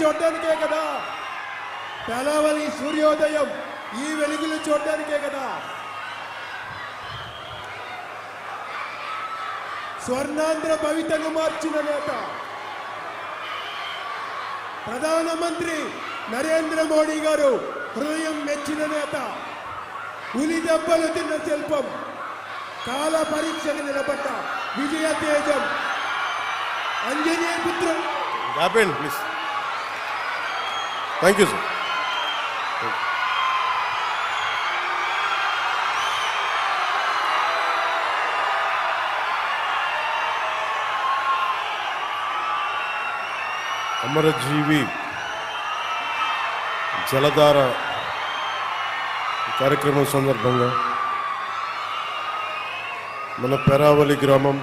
చూడడానికే కదా, తెలవని సూర్యోదయం ఈ వెలుగులు చూడడానికే కదా. స్వర్ణాంధ్ర భవితను మార్చిన నేత ప్రధానమంత్రి నరేంద్ర మోడీ గారు హృదయం మెచ్చిన నేత, ఉలి దెబ్బలు తిన్న శిల్పం, కాల పరీక్షకు నిలబడ్డ విజయ తేజం, అంజనీ పుత్రుడు. ప్లీజ్. Thank you sir. అమరజీవి జలధార కార్యక్రమం సందర్భంగా మన పెరావలి గ్రామం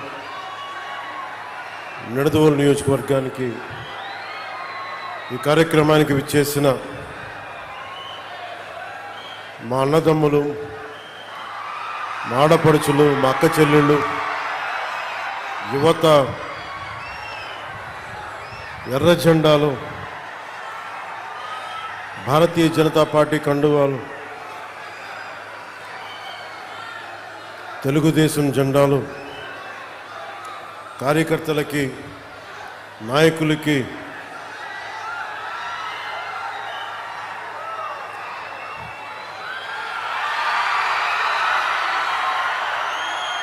నిడదవోలు నియోజకవర్గానికి ఈ కార్యక్రమానికి విచ్చేసిన మా అన్నదమ్ములు, మా ఆడపడుచులు, మా అక్క చెల్లెళ్ళు, యువత, ఎర్ర జెండాలు, భారతీయ జనతా పార్టీ కండువాలు, తెలుగుదేశం జెండాలు, కార్యకర్తలకి, నాయకులకి,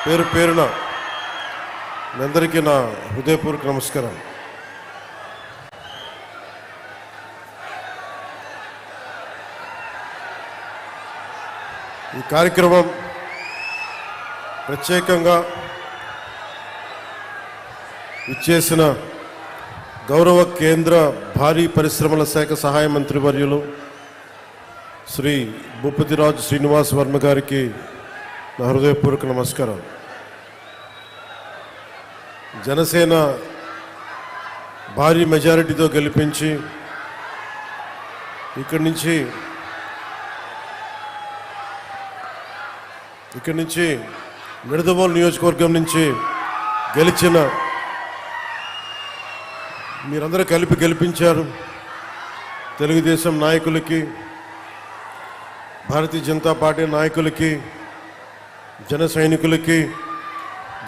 పేరు పేరున మీ అందరికీ నా హృదయపూర్వక నమస్కారం. ఈ కార్యక్రమం ప్రత్యేకంగా ఇచ్చేసిన గౌరవ కేంద్ర భారీ పరిశ్రమల శాఖ సహాయ మంత్రివర్యులు శ్రీ భూపతిరాజు శ్రీనివాస్ వర్మ గారికి నా హృదయపూర్వక నమస్కారం. జనసేన భారీ మెజారిటీతో గెలిపించి ఇక్కడి నుంచి నిడదవోలు నియోజకవర్గం నుంచి గెలిచిన మీరందరూ కలిపి గెలిపించారు. తెలుగుదేశం నాయకులకి, భారతీయ జనతా పార్టీ నాయకులకి, జన సైనికులకి,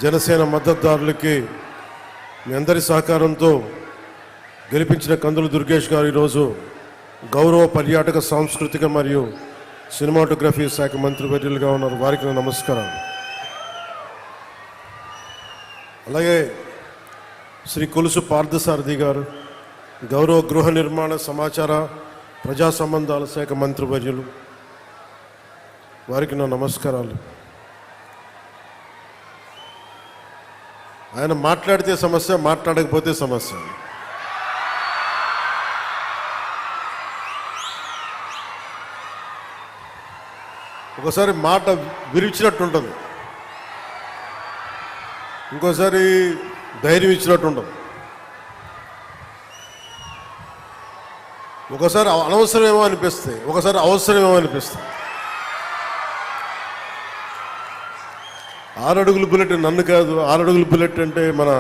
జనసేన మద్దతుదారులకి మీ అందరి సహకారంతో గెలిపించిన కందుల దుర్గేష్ గారు ఈరోజు గౌరవ పర్యాటక, సాంస్కృతిక మరియు సినిమాటోగ్రఫీ శాఖ మంత్రివర్యులుగా ఉన్నారు. వారికి నా నమస్కారం. అలాగే శ్రీ కొలుసు పార్థసారథి గారు గౌరవ గృహ నిర్మాణ, సమాచార, ప్రజా సంబంధాల శాఖ మంత్రివర్యులు, వారికి నా నమస్కారాలు. ఆయన మాట్లాడితే సమస్య, మాట్లాడకపోతే సమస్య. ఒకసారి మాట విరిచినట్టు ఉంటుంది, ఇంకోసారి ధైర్యం ఇచ్చినట్టు ఉండదు, ఒకసారి అనవసరమేమో అనిపిస్తాయి, ఒకసారి అవసరమేమో అనిపిస్తాయి. 6 అడుగుల బుల్లెట్ నన్ను కాదు, 6 అడుగుల బుల్లెట్ అంటే మన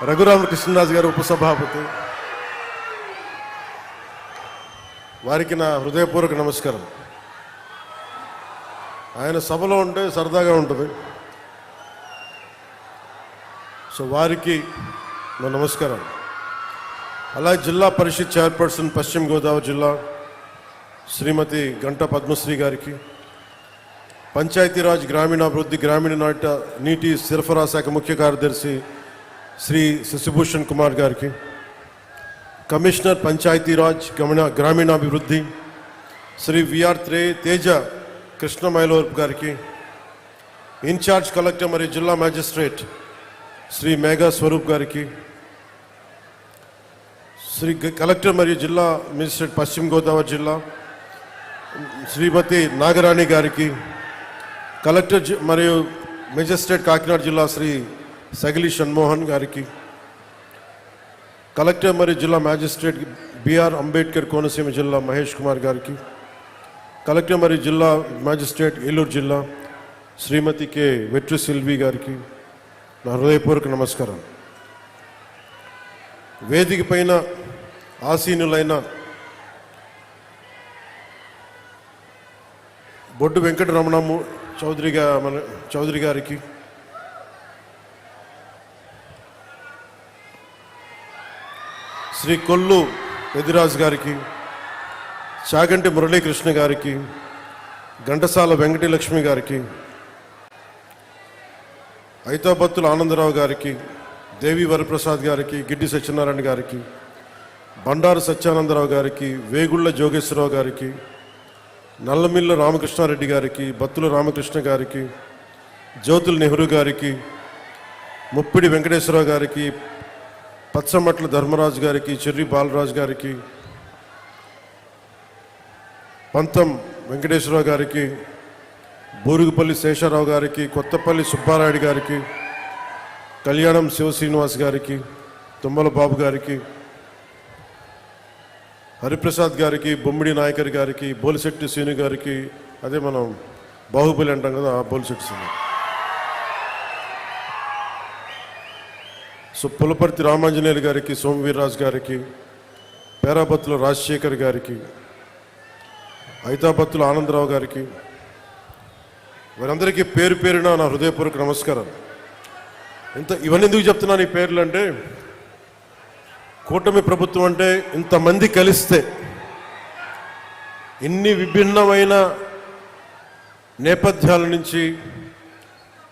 రఘురామకృష్ణరాజు గారు ఉపసభాపతి, వారికి నా హృదయపూర్వక నమస్కారం. ఆయన సభలో ఉంటే సరదాగా ఉంటుంది, సో వారికి నా నమస్కారం. అలాగే జిల్లా పరిషత్ చైర్పర్సన్ పశ్చిమ గోదావరి జిల్లా శ్రీమతి గంటా పద్మశ్రీ గారికి, పంచాయతీరాజ్ గ్రామీణాభివృద్ధి, గ్రామీణ నీటి సరఫరా శాఖ ముఖ్య కార్యదర్శి శ్రీ శశిభూషణ్ కుమార్ గారికి, కమిషనర్ పంచాయతీరాజ్ గ్రామీణాభివృద్ధి శ్రీ విఆర్ తేజ కృష్ణమైలోర్ గారికి, ఇన్ఛార్జ్ కలెక్టర్ మరియు జిల్లా మ్యాజిస్ట్రేట్ శ్రీ మేఘా స్వరూప్ గారికి, శ్రీ కలెక్టర్ మరియు జిల్లా మేజిస్ట్రేట్ పశ్చిమ గోదావరి జిల్లా శ్రీమతి నాగరాణి గారికి, కలెక్టర్ మరియు మేజిస్ట్రేట్ కాకినాడ జిల్లా శ్రీ సగిలి షణ్మోహన్ గారికి, కలెక్టర్ మరియు జిల్లా మ్యాజిస్ట్రేట్ బిఆర్ అంబేద్కర్ కోనసీమ జిల్లా మహేష్ కుమార్ గారికి, కలెక్టర్ మరియు జిల్లా మ్యాజిస్ట్రేట్ ఏలూరు జిల్లా శ్రీమతి కె వెట్రి సిల్వి గారికి నా హృదయపూర్వక నమస్కారం. వేదిక పైన ఆసీనులైన బొడ్డు వెంకటరమణము చౌదరి గారికి, శ్రీ కొల్లు పెదిరాజు గారికి, చాగంటి మురళీకృష్ణ గారికి, ఘంటసాల వెంకటలక్ష్మి గారికి, ఐతాబత్తుల ఆనందరావు గారికి, దేవి వరప్రసాద్ గారికి, గిడ్డి సత్యనారాయణ గారికి, బండారు సత్యానందరావు గారికి, వేగుళ్ల జోగేశ్వరరావు గారికి, నల్లమిల్ల రామకృష్ణారెడ్డి గారికి, బత్తుల రామకృష్ణ గారికి, జ్యోతుల నెహ్రూ గారికి, ముప్పిడి వెంకటేశ్వరరావు గారికి, పచ్చమట్ల ధర్మరాజు గారికి, చెర్రి బాలరాజు గారికి, పంతం వెంకటేశ్వరరావు గారికి, బూరుగుపల్లి శేషారావు గారికి, కొత్తపల్లి సుబ్బారాయుడు గారికి, కళ్యాణం శివశ్రీనివాస్ గారికి, తుమ్మల బాబు గారికి, హరిప్రసాద్ గారికి, బొమ్మిడి నాయకర్ గారికి, బోలిశెట్టి శ్రీను గారికి, అదే మనం బాహుబలి అంటాం కదా, ఆ బోలిశెట్టి శ్రీను, పులపర్తి రామాంజనేయులు గారికి, సోమవీర్రాజు గారికి, పేరాబత్తుల రాజశేఖర్ గారికి, ఐతాబత్తుల ఆనందరావు గారికి, వారందరికీ పేరు పేరున నా హృదయపూర్వక నమస్కారం. ఇవన్నీ ఎందుకు చెప్తున్నాను ఈ పేర్లు అంటే, కూటమి ప్రభుత్వం అంటే ఇంతమంది కలిస్తే, ఇన్ని విభిన్నమైన నేపథ్యాల నుంచి,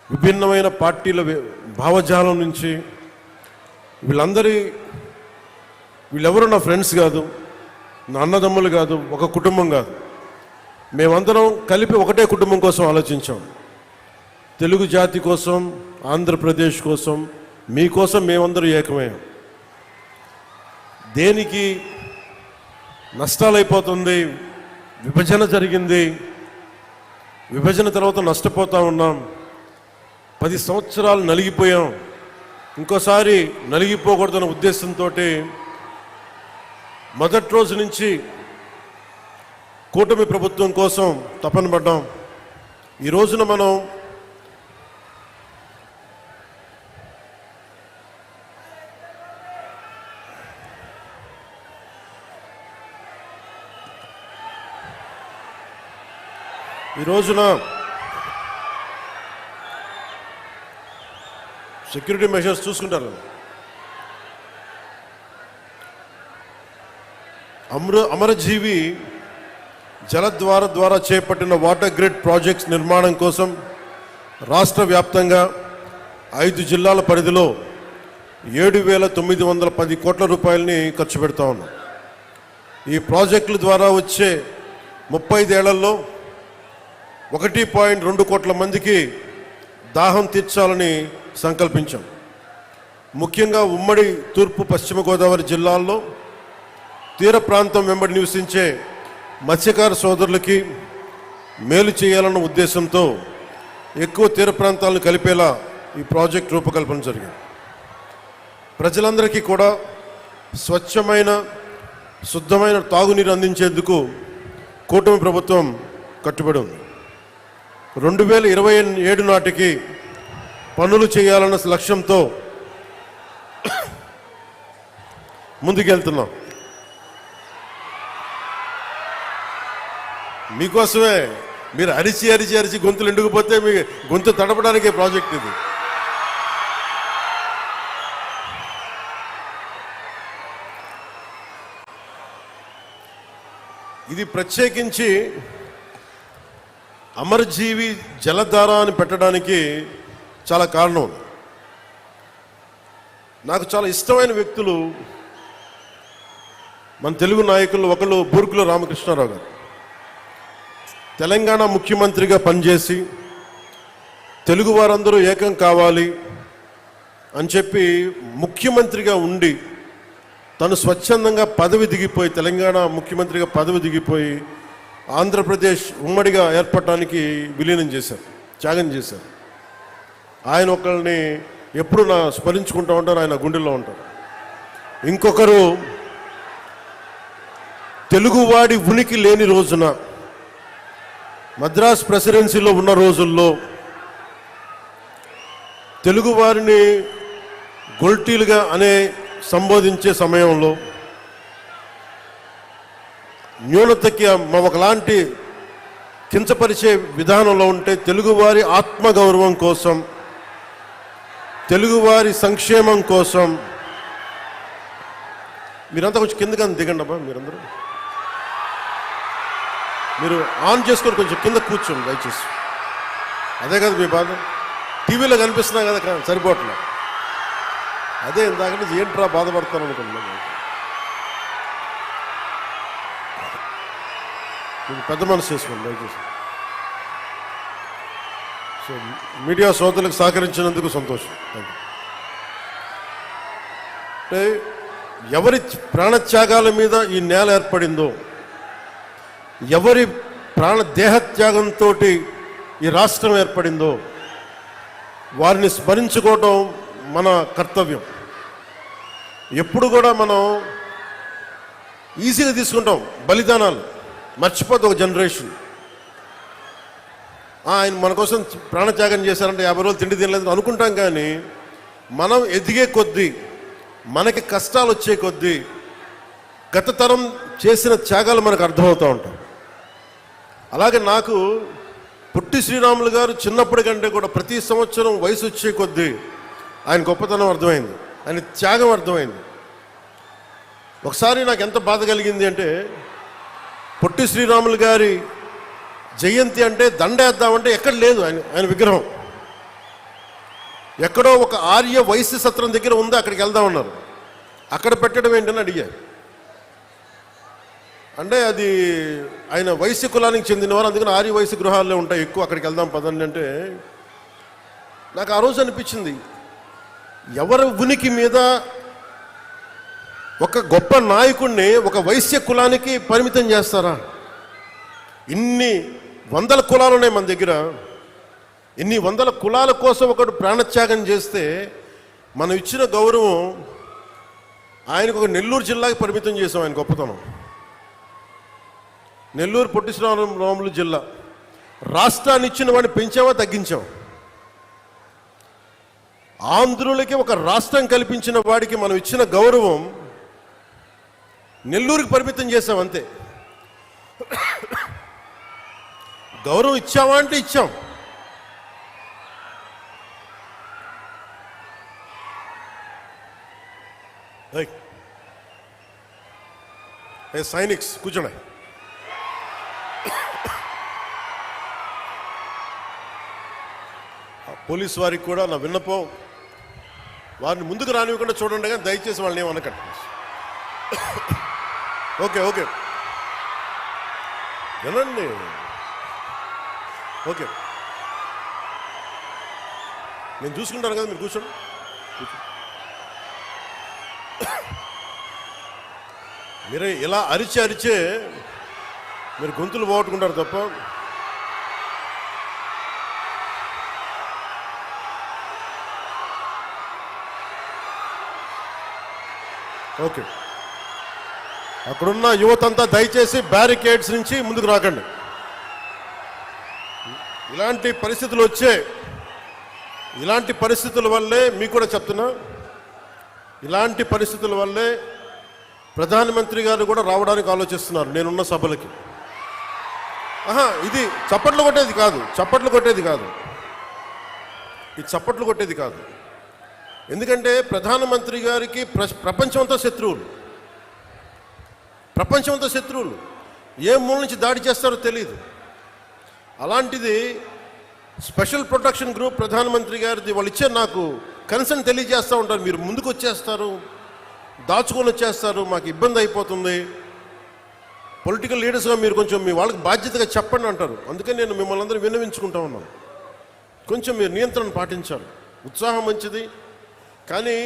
విభిన్నమైన పార్టీల భావజాలం నుంచి, వీళ్ళెవరు నా ఫ్రెండ్స్ కాదు, నా అన్నదమ్ములు కాదు, ఒక కుటుంబం కాదు. మేమందరం కలిపి ఒకటే కుటుంబం కోసం ఆలోచించాం. తెలుగు జాతి కోసం, ఆంధ్రప్రదేశ్ కోసం, మీకోసం మేమందరం ఏకమయ్యాం. దేనికి నష్టాలైపోతుంది, విభజన జరిగింది, విభజన తర్వాత నష్టపోతూ ఉన్నాం, 10 సంవత్సరాలు నలిగిపోయాం, ఇంకోసారి నలిగిపోకూడదన్న ఉద్దేశంతో మొదటి రోజు నుంచి కూటమి ప్రభుత్వం కోసం తపన పడ్డాం. ఈ రోజున మనం సెక్యూరిటీ మెషర్స్ చూసుకుంటారు. అమరజీవి జలద్వార ద్వారా చేపట్టిన వాటర్ గ్రిడ్ ప్రాజెక్ట్స్ నిర్మాణం కోసం రాష్ట్ర వ్యాప్తంగా 5 జిల్లాల పరిధిలో 7,910 కోట్ల రూపాయలని ఖర్చు పెడతా ఉన్నాం. ఈ ప్రాజెక్టుల ద్వారా వచ్చే 35 ఏళ్లలో 1.2 కోట్ల మందికి దాహం తీర్చాలని సంకల్పించాం. ముఖ్యంగా ఉమ్మడి తూర్పు పశ్చిమ గోదావరి జిల్లాల్లో తీర ప్రాంతం వెంబడి నివసించే మత్స్యకార సోదరులకి మేలు చేయాలన్న ఉద్దేశంతో ఎక్కువ తీర ప్రాంతాలను కలిపేలా ఈ ప్రాజెక్ట్ రూపకల్పన జరిగింది. ప్రజలందరికీ కూడా స్వచ్ఛమైన, శుద్ధమైన తాగునీరు అందించేందుకు కూటమి ప్రభుత్వం కట్టుబడి ఉంది. 2027 నాటికి పనులు చేయాలన్న లక్ష్యంతో ముందుకెళ్తున్నాం. మీకోసమే. మీరు అరిచి గొంతులు ఎండుకుపోతే మీ గొంతు తడపడానికే ప్రాజెక్ట్ ఇది. ఇది ప్రత్యేకించి అమరజీవి జలధార అని పెట్టడానికి చాలా కారణం. నాకు చాలా ఇష్టమైన వ్యక్తులు మన తెలుగు నాయకులు. ఒకళ్ళు బూర్గుల రామకృష్ణారావు గారు. తెలంగాణ ముఖ్యమంత్రిగా పనిచేసి తెలుగు వారందరూ ఏకం కావాలి అని చెప్పి ముఖ్యమంత్రిగా ఉండి తను స్వచ్ఛందంగా పదవి దిగిపోయి, తెలంగాణ ముఖ్యమంత్రిగా పదవి దిగిపోయి ఆంధ్రప్రదేశ్ ఉమ్మడిగా ఏర్పడటానికి విలీనం చేశారు, త్యాగం చేశారు. ఆయన ఒకరిని ఎప్పుడు స్మరించుకుంటూ ఉంటారు, ఆయన గుండెల్లో ఉంటారు. ఇంకొకరు తెలుగువాడి ఉనికి లేని రోజున, మద్రాస్ ప్రెసిడెన్సీలో ఉన్న రోజుల్లో తెలుగువారిని గొల్టీలుగా సంబోధించే సమయంలో న్యూనతకి ఒకలాంటి కించపరిచే విధానంలో ఉంటే తెలుగువారి ఆత్మగౌరవం కోసం, తెలుగువారి సంక్షేమం కోసం మీరంతా కొంచెం కిందకి దిగండి అమ్మా. మీరు ఆన్ చేసుకొని కొంచెం కింద కూర్చోండి దయచేసి. అదే కదా మీ బాధ. టీవీలో కనిపిస్తున్నా కదా సరిపోవట్లే. అదే ఇందాక నుంచి ఏంట్రా బాధపడతాను అనుకుంటున్నాను. మీరు పెద్ద మనసు చేసుకోండి దయచేసి. సో మీడియా సోదరులకు సహకరించినందుకు సంతోషం. అంటే ఎవరి ప్రాణత్యాగాల మీద ఈ నేల ఏర్పడిందో, ఎవరి దేహత్యాగంతో ఈ రాష్ట్రం ఏర్పడిందో వారిని స్మరించుకోవటం మన కర్తవ్యం. ఎప్పుడు కూడా మనం ఈజీగా తీసుకుంటాం బలిదానాలు, మర్చిపోతే ఒక జనరేషన్ ఆయన మన కోసం ప్రాణత్యాగం చేశారంటే 50 రోజులు తిండి తినలేదు అనుకుంటాం. కానీ మనం ఎదిగే కొద్దీ, మనకి కష్టాలు వచ్చే కొద్దీ గత తరం చేసిన త్యాగాలు మనకు అర్థమవుతూ ఉంటాయి. అలాగే నాకు పొట్టి శ్రీరాములు గారు చిన్నప్పటి కంటే కూడా ప్రతి సంవత్సరం వయసు వచ్చే కొద్దీ ఆయన గొప్పతనం అర్థమైంది, ఆయన త్యాగం అర్థమైంది. ఒకసారి నాకు ఎంత బాధ కలిగింది అంటే, పొట్టి శ్రీరాములు గారి జయంతి అంటే దండేద్దామంటే ఎక్కడ లేదు ఆయన విగ్రహం. ఎక్కడో ఒక ఆర్య వైశ్య సత్రం దగ్గర ఉంది, అక్కడికి వెళ్దామన్నారు. అక్కడ పెట్టడం ఏంటని అడిగారు. అంటే అది ఆయన వైశ్య కులానికి చెందినవారు, అందుకని ఆర్య వైశ్య గృహాల్లో ఉంటాయి ఎక్కువ, అక్కడికి వెళ్దాం పదండి అంటే నాకు ఆ రోజు అనిపించింది, ఎవరి ఉనికి మీద ఒక గొప్ప నాయకుడిని ఒక వైశ్య కులానికి పరిమితం చేస్తారా? ఇన్ని వందల కులాలు ఉన్నాయి మన దగ్గర. ఇన్ని వందల కులాల కోసం ఒకడు ప్రాణత్యాగం చేస్తే మనం ఇచ్చిన గౌరవం ఆయనకు ఒక నెల్లూరు జిల్లాకి పరిమితం చేసాం. ఆయన గొప్పతనం నెల్లూరు పొట్టి శ్రీరాములు జిల్లా. రాష్ట్రాన్ని ఇచ్చిన వాడిని పెంచామా తగ్గించాం? ఆంధ్రులకి ఒక రాష్ట్రం కల్పించిన వాడికి మనం ఇచ్చిన గౌరవం నెల్లూరుకి పరిమితం చేసాం అంతే. గౌరవం ఇచ్చావా అంటే ఇచ్చాం. సైనిక్స్ కూర్చోండి. పోలీసు వారికి కూడా నా విన్నపం, వారిని ముందుకు రానివ్వకుండా చూడండి, కానీ దయచేసి వాళ్ళని ఏమనకండి. ఓకే ఓకే వినండి. ఓకే నేను చూసుకుంటాను కదా, మీరు కూర్చోండి. మీరు ఇలా అరిచే మీరు గొంతులు పోగొట్టుకుంటారు తప్ప. ఓకే, అక్కడున్న యువతంతా దయచేసి బ్యారికేడ్స్ నుంచి ముందుకు రాకండి. ఇలాంటి పరిస్థితులు ఇలాంటి పరిస్థితుల వల్లే మీకు కూడా చెప్తున్నా, ఇలాంటి పరిస్థితుల వల్లే ప్రధానమంత్రి గారు కూడా రావడానికి ఆలోచిస్తున్నారు నేనున్న సభలకి. ఇది చప్పట్లు కొట్టేది కాదు, ఇది చప్పట్లు కొట్టేది కాదు. ఎందుకంటే ప్రధానమంత్రి గారికి ప్రపంచమంతా శత్రువులు, ఏ మూల నుంచి దాడి చేస్తారో తెలియదు. అలాంటిది స్పెషల్ ప్రొటెక్షన్ గ్రూప్ ప్రధానమంత్రి గారిది వాళ్ళు ఇచ్చే నాకు కన్సర్న్ తెలియజేస్తూ ఉంటారు. మీరు ముందుకు వచ్చేస్తారు, దాచుకొని వచ్చేస్తారు, మాకు ఇబ్బంది అయిపోతుంది, పొలిటికల్ లీడర్స్గా మీరు కొంచెం మీ వాళ్ళకి బాధ్యతగా చెప్పండి అంటారు. అందుకని నేను మిమ్మల్ని అందరూ విన్నవించుకుంటా ఉన్నాను, కొంచెం మీరు నియంత్రణ పాటించాలి. ఉత్సాహం మంచిది, కానీ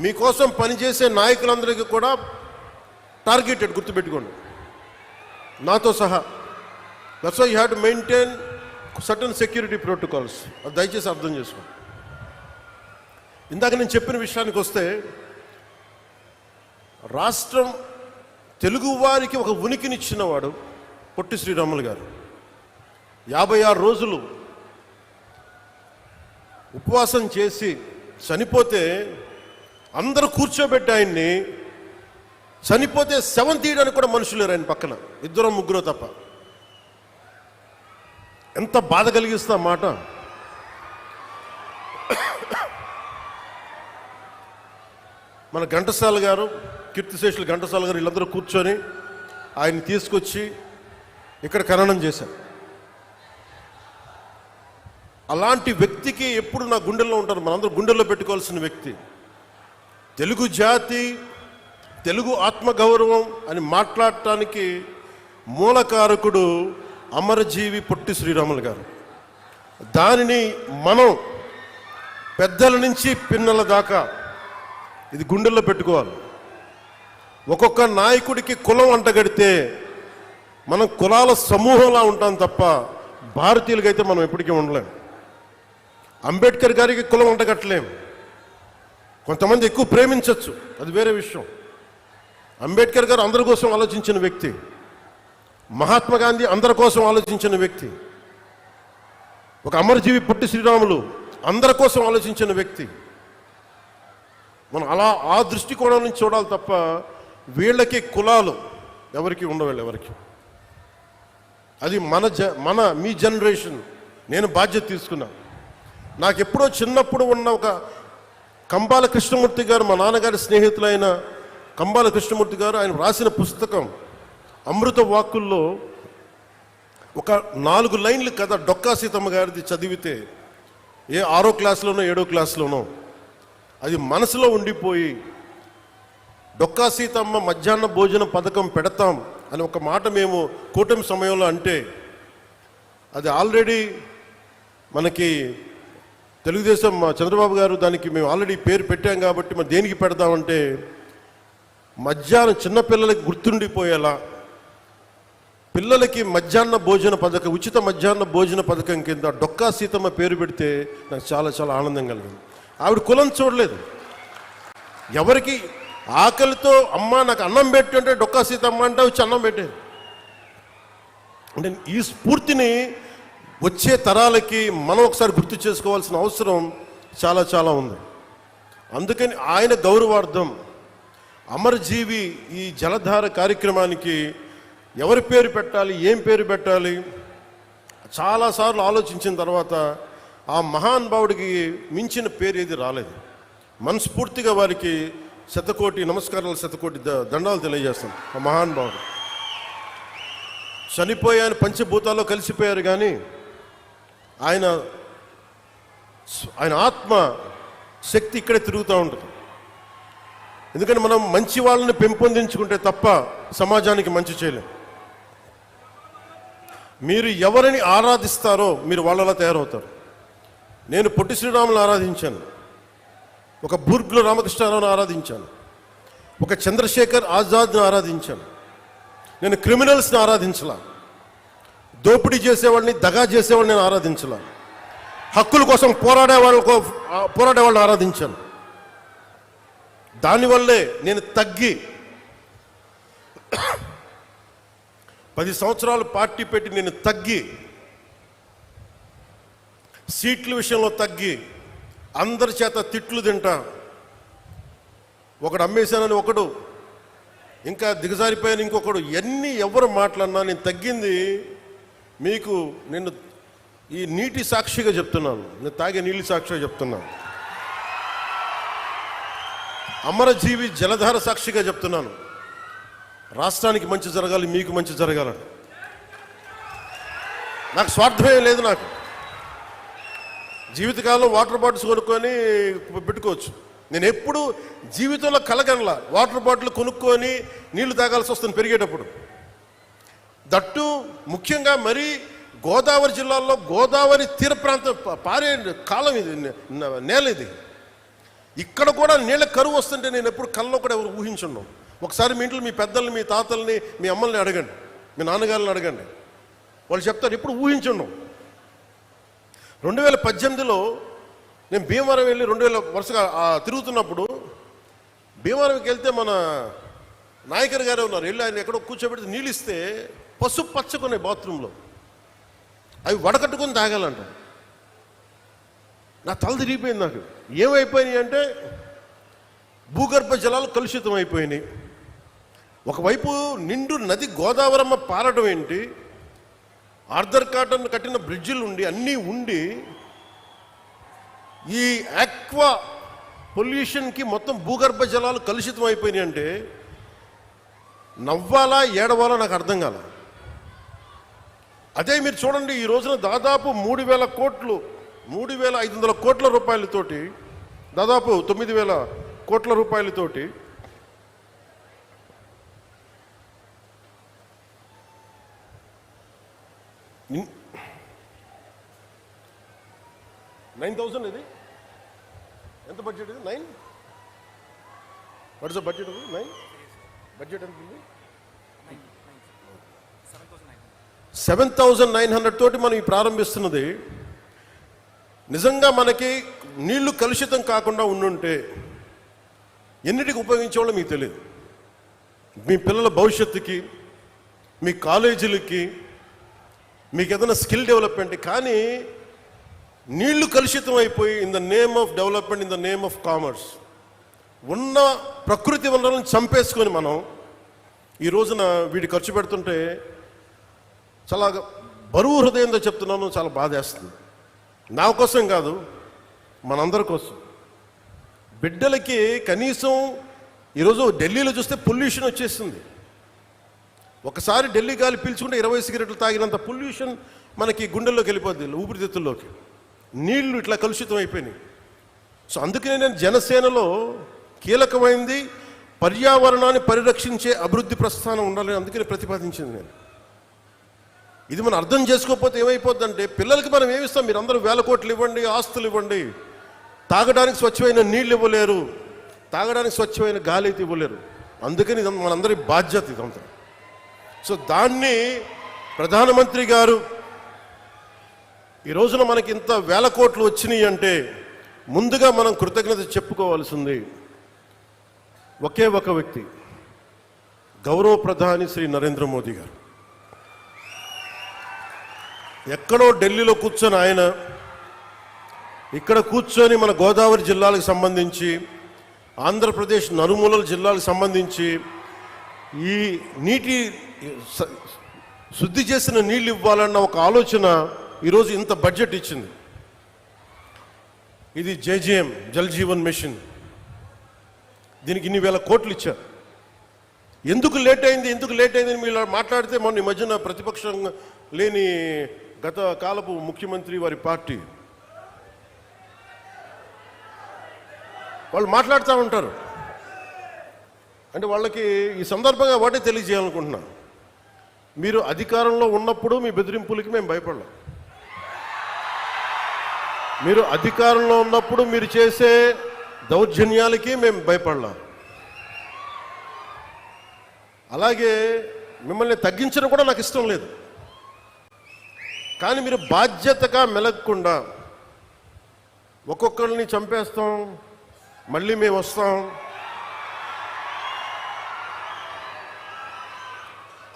మీకోసం పనిచేసే నాయకులందరికీ కూడా టార్గెటెడ్, గుర్తుపెట్టుకోండి, నాతో సహా. That's why you have to maintain certain security protocols. అది దయచేసి అర్థం చేసుకోండి. ఇందాక నేను చెప్పిన విషయానికి వస్తే, రాష్ట్రం తెలుగు వారికి ఒక ఉనికినిచ్చినవాడు పొట్టి శ్రీరాములు గారు. 56 రోజులు ఉపవాసం చేసి చనిపోతే అందరూ కూర్చోబెట్టి ఆయన్ని చనిపోతే శవం తీయడానికి కూడా మనుషులు లేరు ఆయన పక్కన, 2-3 తప్ప. ఎంత బాధ కలిగిస్తా మాట. మన ఘంటసాల గారు, కీర్తిశేషులు ఘంటసాల గారు వీళ్ళందరూ కూర్చొని ఆయన్ని తీసుకొచ్చి ఇక్కడ ఖననం చేశారు. అలాంటి వ్యక్తికి ఎప్పుడు నా గుండెల్లో ఉంటారు, మనందరూ గుండెల్లో పెట్టుకోవాల్సిన వ్యక్తి. తెలుగు జాతి, తెలుగు ఆత్మగౌరవం అని మాట్లాడటానికి మూలకారకుడు అమరజీవి పొట్టి శ్రీరాములు గారు. దానిని మనం పెద్దల నుంచి పిన్నల దాకా ఇది గుండెల్లో పెట్టుకోవాలి. ఒక్కొక్క నాయకుడికి కులం అంటగడితే మనం కులాల సమూహంలా ఉంటాం తప్ప భారతీయులకైతే మనం ఎప్పటికీ ఉండలేం. అంబేద్కర్ గారికి కులం అంటగట్టలేం. కొంతమంది ఎక్కువ ప్రేమించవచ్చు, అది వేరే విషయం. అంబేద్కర్ గారు అందరి కోసం ఆలోచించిన వ్యక్తి. మహాత్మా గాంధీ అందరి కోసం ఆలోచించిన వ్యక్తి. ఒక అమరజీవి పొట్టి శ్రీరాములు అందరి కోసం ఆలోచించిన వ్యక్తి. మనం అలా ఆ దృష్టికోణం నుంచి చూడాలి తప్ప వీళ్ళకి కులాలు ఎవరికి ఉండవు, ఎవరికి. అది మీ జనరేషన్. నేను బాధ్యత తీసుకున్నా. నాకు ఎప్పుడో చిన్నప్పుడు ఉన్న ఒక కంబాల కృష్ణమూర్తి గారు, మా నాన్నగారి స్నేహితులైన కంబాల కృష్ణమూర్తి గారు, ఆయన రాసిన పుస్తకం అమృత వాక్కుల్లో ఒక 4 లైన్లు కథ డొక్కా సీతమ్మ గారిది చదివితే, ఏ 6వ క్లాసులోనో 7వ క్లాసులోనో అది మనసులో ఉండిపోయి, డొక్కా సీతమ్మ మధ్యాహ్న భోజన పథకం పెడతాం అని ఒక మాట మేము కూటమి సమయంలో అంటే, అది ఆల్రెడీ మనకి తెలుగుదేశం చంద్రబాబు గారు దానికి మేము ఆల్రెడీ పేరు పెట్టాం కాబట్టి మరి దేనికి పెడదామంటే, మధ్యాహ్నం చిన్నపిల్లలకి గుర్తుండిపోయేలా పిల్లలకి మధ్యాహ్న భోజన పథకం, ఉచిత మధ్యాహ్న భోజన పథకం కింద డొక్కా సీతమ్మ పేరు పెడితే నాకు చాలా చాలా ఆనందం కలిగింది. ఆవిడ కులం చూడలేదు. ఎవరికి ఆకలితో అమ్మ నాకు అన్నం పెట్టు అంటే డొక్కా సీతమ్మ అంటే వచ్చి అన్నం పెట్టేది. అంటే ఈ స్ఫూర్తిని వచ్చే తరాలకి మనం ఒకసారి గుర్తు చేసుకోవాల్సిన అవసరం చాలా చాలా ఉంది. అందుకని ఆయన గౌరవార్థం అమరజీవి ఈ జలధార కార్యక్రమానికి ఎవరి పేరు పెట్టాలి, ఏం పేరు పెట్టాలి చాలాసార్లు ఆలోచించిన తర్వాత ఆ మహానుభావుడికి మించిన పేరు ఏది రాలేదు. మనస్ఫూర్తిగా వారికి శతకోటి నమస్కారాలు, శతకోటి దండాలు తెలియజేస్తాం. ఆ మహానుభావుడు చనిపోయాను, పంచభూతాల్లో కలిసిపోయారు, కానీ ఆయన ఆత్మ శక్తి ఇక్కడే తిరుగుతూ ఉంటుంది. ఎందుకంటే మనం మంచి వాళ్ళని పెంపొందించుకుంటే తప్ప సమాజానికి మంచి చేయలేం. మీరు ఎవరిని ఆరాధిస్తారో మీరు వాళ్ళలా తయారవుతారు. నేను పొట్టి శ్రీరాములను ఆరాధించాను, ఒక బూర్గుల రామకృష్ణారావుని ఆరాధించాను, ఒక చంద్రశేఖర్ ఆజాద్ని ఆరాధించాను. నేను క్రిమినల్స్ని ఆరాధించలా, దోపిడీ చేసేవాడిని, దగా చేసేవాడిని నేను ఆరాధించలా, హక్కుల కోసం పోరాడేవాళ్ళని ఆరాధించాను. దానివల్లే నేను తగ్గి 10 సంవత్సరాలు పార్టీ పెట్టి నేను తగ్గి, సీట్ల విషయంలో తగ్గి, అందరి చేత తిట్లు తింటా, ఒకడు అమ్మేశానని ఒకడు, ఇంకా దిగజారిపోయాను ఇంకొకడు, ఎన్ని ఎవరు మాట్లాడినా నేను తగ్గింది. మీకు నేను ఈ నీటి సాక్షిగా చెప్తున్నాను, నేను తాగే నీళ్ళ సాక్షిగా చెప్తున్నాను, అమరజీవి జలధార సాక్షిగా చెప్తున్నాను. రాష్ట్రానికి మంచి జరగాలి, మీకు మంచి జరగాలని నాకు స్వార్థమే లేదు. నాకు జీవితకాలంలో వాటర్ బాటిల్స్ కొనుక్కొని పెట్టుకోవచ్చు. నేను ఎప్పుడు జీవితంలో కలగనలా వాటర్ బాటిల్ కొనుక్కొని నీళ్లు తాగాల్సి వస్తుంది పెరిగేటప్పుడు. దట్టు ముఖ్యంగా మరి గోదావరి జిల్లాలో గోదావరి తీర ప్రాంతం పారే కాలం ఇది, నేల ఇది. ఇక్కడ కూడా నీళ్ళ కరువు వస్తుంటే నేను ఎప్పుడు కళ్ళలో కూడా ఎవరు ఊహించున్నాం. ఒకసారి మీ ఇంట్లో మీ పెద్దల్ని, మీ తాతల్ని, మీ అమ్మల్ని అడగండి, మీ నాన్నగారిని అడగండి, వాళ్ళు చెప్తారు ఎప్పుడు ఊహించున్నాం. 2018లో నేను భీమవరం వెళ్ళి 2000 వరుసగా తిరుగుతున్నప్పుడు, భీమవరంకి వెళ్తే మన నాయకర్ గారే ఉన్నారు, వెళ్ళి ఆయన ఎక్కడో కూర్చోబెడితే నీళ్ళు ఇస్తే పసుపు పచ్చకున్నాయి బాత్రూంలో, అవి వడకట్టుకొని తాగాలంట. నా తల తిరిగిపోయింది. నాకు ఏమైపోయినాయి అంటే భూగర్భ జలాలు కలుషితం అయిపోయినాయి. ఒకవైపు నిండు నది గోదావరమ్మ పారడం ఏంటి, ఆర్థర్ కాటన్ కట్టిన బ్రిడ్జిలు ఉండి అన్నీ ఉండి ఈ ఆక్వా పొల్యూషన్కి మొత్తం భూగర్భ జలాలు కలుషితం అయిపోయినాయి అంటే నవ్వాలా ఏడవాలా నాకు అర్థం కాల. అదే మీరు చూడండి, ఈ రోజున దాదాపు 3,000 కోట్లు 3,500 కోట్ల రూపాయలతోటి, దాదాపు 9,000 కోట్ల రూపాయలతోటి $9,000 ఇది ఎంత బడ్జెట్ ఇది? 9 what is the budget? 9 budget ఎంత ఉంది? 7,900 తోటి మనం ఈ ప్రారంభిస్తున్నది. నిజంగా మనకి నీళ్లు కలుషితం కాకుండా ఉండుంటే ఎన్నిటికి ఉపయోగించేవాళ్ళో మీకు తెలియదు. మీ పిల్లల భవిష్యత్తుకి, మీ కాలేజీలకి, మీకు ఏదైనా స్కిల్ డెవలప్మెంట్. కానీ నీళ్లు కలుషితం అయిపోయి in the name of development, in the name of commerce ఉన్న ప్రకృతి వనరులను చంపేసుకొని మనం ఈ రోజున వీటి ఖర్చు పెడుతుంటే చాలా బరువు హృదయంతో చెప్తున్నాను, చాలా బాధేస్తుంది. నా కోసం కాదు, మనందరి కోసం. బిడ్డలకి కనీసం ఈరోజు ఢిల్లీలో చూస్తే పొల్యూషన్ వచ్చేస్తుంది. ఒకసారి ఢిల్లీ గాలి పీల్చుకుంటే 20 సిగరెట్లు తాగినంత పొల్యూషన్ మనకి గుండెల్లోకి వెళ్ళిపోద్ది, ఊపిరితిత్తుల్లోకి. నీళ్లు ఇట్లా కలుషితం అయిపోయినాయి. సో అందుకనే నేను జనసేనలో కీలకమైంది పర్యావరణాన్ని పరిరక్షించే అభివృద్ధి ప్రస్థానం ఉండాలని అందుకని ప్రతిపాదించింది నేను. ఇది మనం అర్థం చేసుకోకపోతే ఏమైపోద్దంటే పిల్లలకి మనం ఏమిస్తాం? మీరు అందరూ 1,000 కోట్లు ఇవ్వండి, ఆస్తులు ఇవ్వండి, తాగడానికి స్వచ్ఛమైన నీళ్ళు ఇవ్వలేరు, తాగడానికి స్వచ్ఛమైన గాలి అయితే ఇవ్వలేరు. అందుకని మనందరి బాధ్యత ఇదంతా. సో దాన్ని ప్రధానమంత్రి గారు ఈ రోజున మనకి ఇంత 1,000 కోట్లు వచ్చినాయి అంటే ముందుగా మనం కృతజ్ఞత చెప్పుకోవాల్సింది ఒకే ఒక వ్యక్తి, గౌరవ ప్రధాని శ్రీ నరేంద్ర మోదీ గారు. ఎక్కడో ఢిల్లీలో కూర్చొని ఆయన ఇక్కడ కూర్చొని మన గోదావరి జిల్లాలకు సంబంధించి, ఆంధ్రప్రదేశ్ నలుమూలల జిల్లాలకు సంబంధించి ఈ నీటి శుద్ధి చేసిన నీళ్ళు ఇవ్వాలన్న ఒక ఆలోచన ఈరోజు ఇంత బడ్జెట్ ఇచ్చింది. ఇది జేజేఎం, జల్ జీవన్ మిషన్. దీనికి ఇన్ని 1,000 కోట్లు ఇచ్చారు. ఎందుకు లేట్ అయింది మీరు మాట్లాడితే మొన్న ఈ మధ్యన ప్రతిపక్షం లేని గత కాలపు ముఖ్యమంత్రి వారి పార్టీ వాళ్ళు మాట్లాడుతూ ఉంటారు. అంటే వాళ్ళకి ఈ సందర్భంగా వాటే తెలియజేయాలనుకుంటున్నా, మీరు అధికారంలో ఉన్నప్పుడు మీ బెదిరింపులకి మేము భయపడలేం. మీరు అధికారంలో ఉన్నప్పుడు మీరు చేసే దౌర్జన్యాలకి మేము భయపడలేం. అలాగే మిమ్మల్ని తగ్గించడం కూడా నాకు ఇష్టం లేదు. కానీ మీరు బాధ్యతగా మెలగకుండా ఒక్కొక్కరిని చంపేస్తాం, మళ్ళీ మేము వస్తాం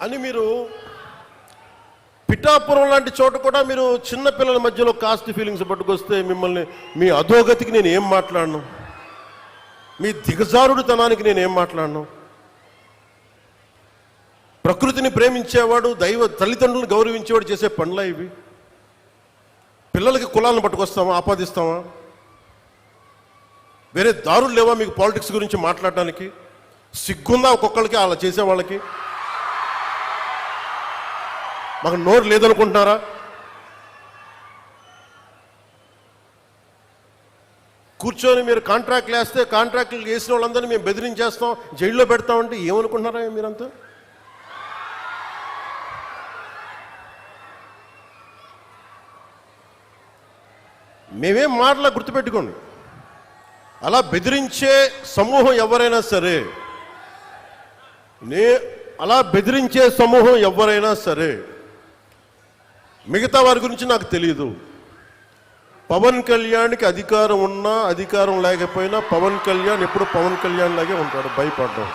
అని మీరు పిఠాపురం లాంటి చోట కూడా మీరు చిన్న పిల్లల మధ్యలో కాస్ట్ ఫీలింగ్స్ పట్టుకొస్తే మిమ్మల్ని, మీ అధోగతికి నేను ఏం మాట్లాడను, మీ దిగజారుడుతనానికి నేను ఏం మాట్లాడను. ప్రకృతిని ప్రేమించేవాడు, తల్లిదండ్రులను గౌరవించేవాడు చేసే పనులా ఇవి? పిల్లలకి కులాలను పట్టుకొస్తామా, ఆపాదిస్తామా? వేరే దారులు లేవా మీకు పాలిటిక్స్ గురించి మాట్లాడడానికి? సిగ్గుందా ఒక్కొక్కరికి అలా చేసేవాళ్ళకి? మాకు నోరు లేదనుకుంటున్నారా? కూర్చొని మీరు కాంట్రాక్ట్లు వేస్తే కాంట్రాక్ట్లు వేసిన వాళ్ళందరినీ మేము బెదిరించేస్తాం, జైల్లో పెడతామంటే ఏమనుకుంటున్నారా మీరంతా? మేమేం మాటలా గుర్తుపెట్టుకోండి. అలా బెదిరించే సమూహం ఎవరైనా సరే, మిగతా వారి గురించి నాకు తెలియదు. పవన్ కళ్యాణ్కి అధికారం ఉన్నా అధికారం లేకపోయినా పవన్ కళ్యాణ్ ఎప్పుడు పవన్ కళ్యాణ్ లాగే ఉంటాడు, భయపడ్డాం.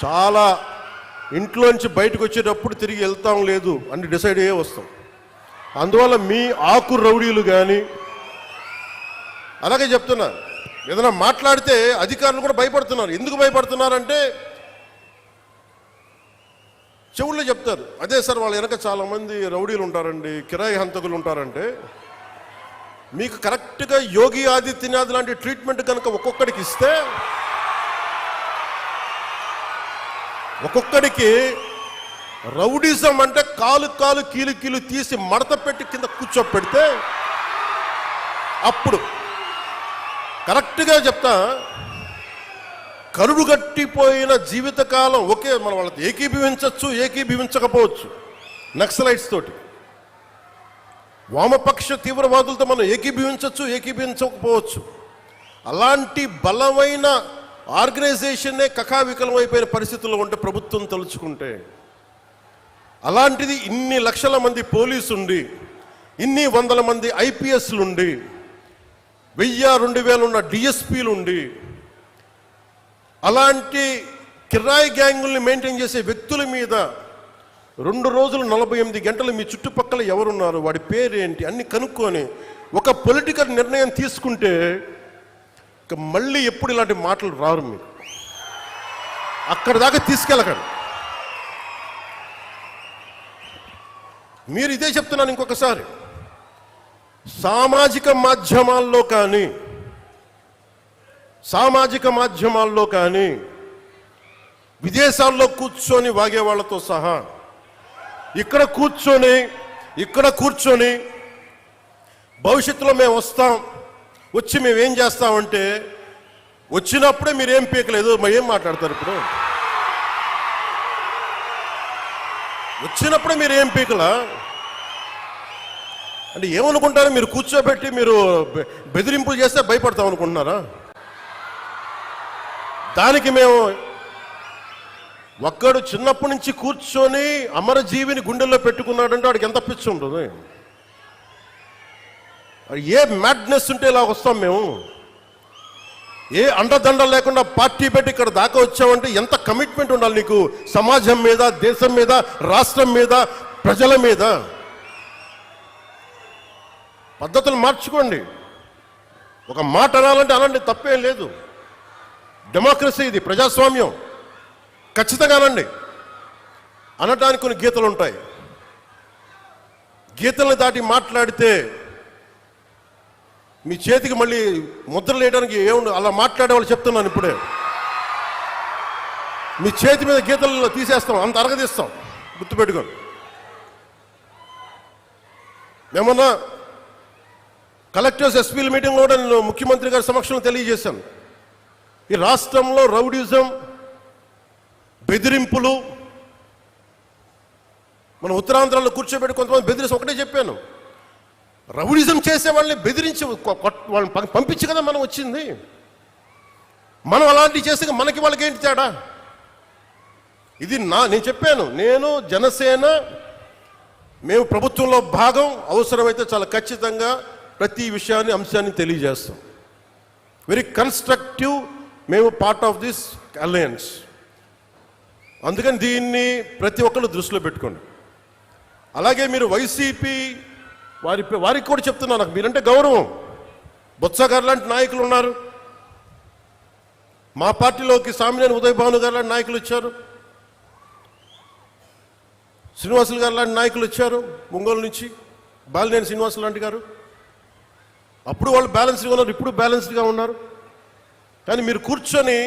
చాలా ఇంట్లోంచి బయటకు వచ్చేటప్పుడు తిరిగి వెళ్తాం లేదు అని డిసైడ్ అయ్యే వస్తాం. అందువల్ల మీ ఆకు రౌడీలు కానీ, అలాగే చెప్తున్నా, ఏదైనా మాట్లాడితే అధికారులు కూడా భయపడుతున్నారు. ఎందుకు భయపడుతున్నారంటే చెవుల్లో చెప్తారు, అదే సార్ వాళ్ళ వెనక చాలామంది రౌడీలు ఉంటారండి, కిరాయి హంతకులు ఉంటారంటే, మీకు కరెక్ట్గా యోగి ఆదిత్యనాథ్ లాంటి ట్రీట్మెంట్ కనుక ఒక్కొక్కడికి ఇస్తే, ఒక్కొక్కడికి రౌడీజం అంటే కాలు కాలు కీలు కీలు తీసి మడత పెట్టి కింద కూర్చోపెడితే, అప్పుడు కరెక్ట్గా చెప్తా, కరుడు గట్టిపోయిన జీవితకాలం ఒకే మనం వాళ్ళతో ఏకీభవించవచ్చు, ఏకీభవించకపోవచ్చు. నక్సలైట్స్ తోటి, వామపక్ష తీవ్రవాదులతో మనం ఏకీభవించవచ్చు, ఏకీభవించకపోవచ్చు. అలాంటి బలమైన ఆర్గనైజేషన్నే కకావికలం అయిపోయిన పరిస్థితుల్లో ఉంటే ప్రభుత్వం తలుచుకుంటే, అలాంటిది ఇన్ని లక్షల మంది పోలీసుండి, ఇన్ని వందల మంది ఐపీఎస్లుండి, 1000-2000 ఉన్న డిఎస్పీలుండి, అలాంటి కిరాయి గ్యాంగుల్ని మెయింటైన్ చేసే వ్యక్తుల మీద 2 రోజులు 48 గంటలు మీ చుట్టుపక్కల ఎవరున్నారు, వాడి పేరేంటి అన్ని కనుక్కొని ఒక పొలిటికల్ నిర్ణయం తీసుకుంటే ఇక మళ్ళీ ఎప్పుడు ఇలాంటి మాటలు రారు. మీకు అక్కడ దాకా తీసుకెళ్ళకండి. మీరు ఇదే చెప్తున్నాను ఇంకొకసారి, సామాజిక మాధ్యమాల్లో కానీ విదేశాల్లో కూర్చొని వాగే వాళ్ళతో సహా ఇక్కడ కూర్చొని భవిష్యత్తులో మేము వస్తాం, వచ్చి మేమేం చేస్తామంటే, వచ్చినప్పుడే మీరేం పీకలేదు, మరి ఏం మాట్లాడతారు? ఇప్పుడు వచ్చినప్పుడే మీరు ఏం పీకలా అంటే ఏమనుకుంటారు? మీరు కూర్చోబెట్టి మీరు బెదిరింపులు చేస్తే భయపడతాం అనుకుంటున్నారా? దానికి మేము ఒక్కడు చిన్నప్పటి నుంచి కూర్చొని అమరజీవిని గుండెల్లో పెట్టుకున్నాడంటే వాడికి ఎంత పిచ్చి ఉంటుంది? ఏ మ్యాడ్నెస్ ఉంటే ఇలా వస్తాం మేము? ఏ అండదండ లేకుండా పార్టీ పెట్టి ఇక్కడ దాకా వచ్చామంటే ఎంత కమిట్మెంట్ ఉండాలి నీకు, సమాజం మీద, దేశం మీద, రాష్ట్రం మీద, ప్రజల మీద. పద్ధతులు మార్చుకోండి. ఒక మాట అనాలంటే అనండి, తప్పేం లేదు. డెమోక్రసీ ఇది, ప్రజాస్వామ్యం. ఖచ్చితంగా అనండి. అనటానికి కొన్ని గీతలు ఉంటాయి. గీతలను దాటి మాట్లాడితే మీ చేతికి మళ్ళీ ముద్రలు వేయడానికి ఏముంది? అలా మాట్లాడే వాళ్ళు చెప్తున్నాను ఇప్పుడే, మీ చేతి మీద గీతలు తీసేస్తాం, అంత అరగదీస్తాం, గుర్తుపెట్టుకోండి. ఏమన్నా కలెక్టర్స్ ఎస్పీల మీటింగ్లో కూడా నేను ముఖ్యమంత్రి గారి సమక్షంలో తెలియజేశాను, ఈ రాష్ట్రంలో రౌడీజం, బెదిరింపులు, మన ఉత్తరాంధ్రలో కూర్చోబెట్టి కొంతమంది బెదిరించి ఒకటే చెప్పాను, రౌడీజం చేసే వాళ్ళని బెదిరించి వాళ్ళని పంపించి కదా మనం వచ్చింది. మనం అలాంటివి చేస్తే మనకి వాళ్ళకి ఏంటి తేడా? ఇది నేను చెప్పాను, నేను జనసేన మేము ప్రభుత్వంలో భాగం, అవసరమైతే చాలా ఖచ్చితంగా ప్రతి విషయాన్ని, అంశాన్ని తెలియజేస్తాం. వెరీ కన్స్ట్రక్టివ్, మేము పార్ట్ ఆఫ్ దిస్ అలయన్స్. అందుకని దీన్ని ప్రతి ఒక్కరు దృష్టిలో పెట్టుకోండి. అలాగే మీరు వైసీపీ వారికి కూడా చెప్తున్నా, నాకు మీరంటే గౌరవం. బొత్స గారు లాంటి నాయకులు ఉన్నారు, మా పార్టీలోకి సామినేని ఉదయ్ భాను గారు లాంటి నాయకులు వచ్చారు, శ్రీనివాసులు గారు లాంటి నాయకులు వచ్చారు ఒంగోలు నుంచి, బాలినేని శ్రీనివాసులు లాంటి గారు. అప్పుడు వాళ్ళు బ్యాలెన్స్డ్గా ఉన్నారు, ఇప్పుడు బ్యాలెన్స్డ్గా ఉన్నారు. కానీ మీరు కూర్చొని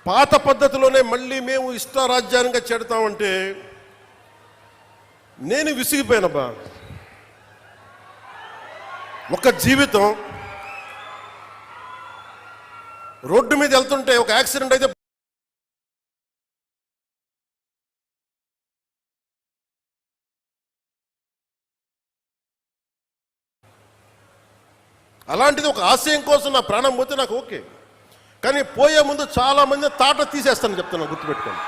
పాత పద్ధతిలోనే మళ్ళీ మేము ఇష్టారాజ్యాంగంగా చెడతామంటే నేను విసిగిపోయానబ్బా. ఒక జీవితం రోడ్డు మీద వెళ్తుంటే ఒక యాక్సిడెంట్ అయితే అలాంటిది ఒక ఆశయం కోసం నా ప్రాణం పోతే నాకు ఓకే, కానీ పోయే ముందు చాలా మంది తాట తీసేస్తాను చెప్తాను, గుర్తుపెట్టుకోండి.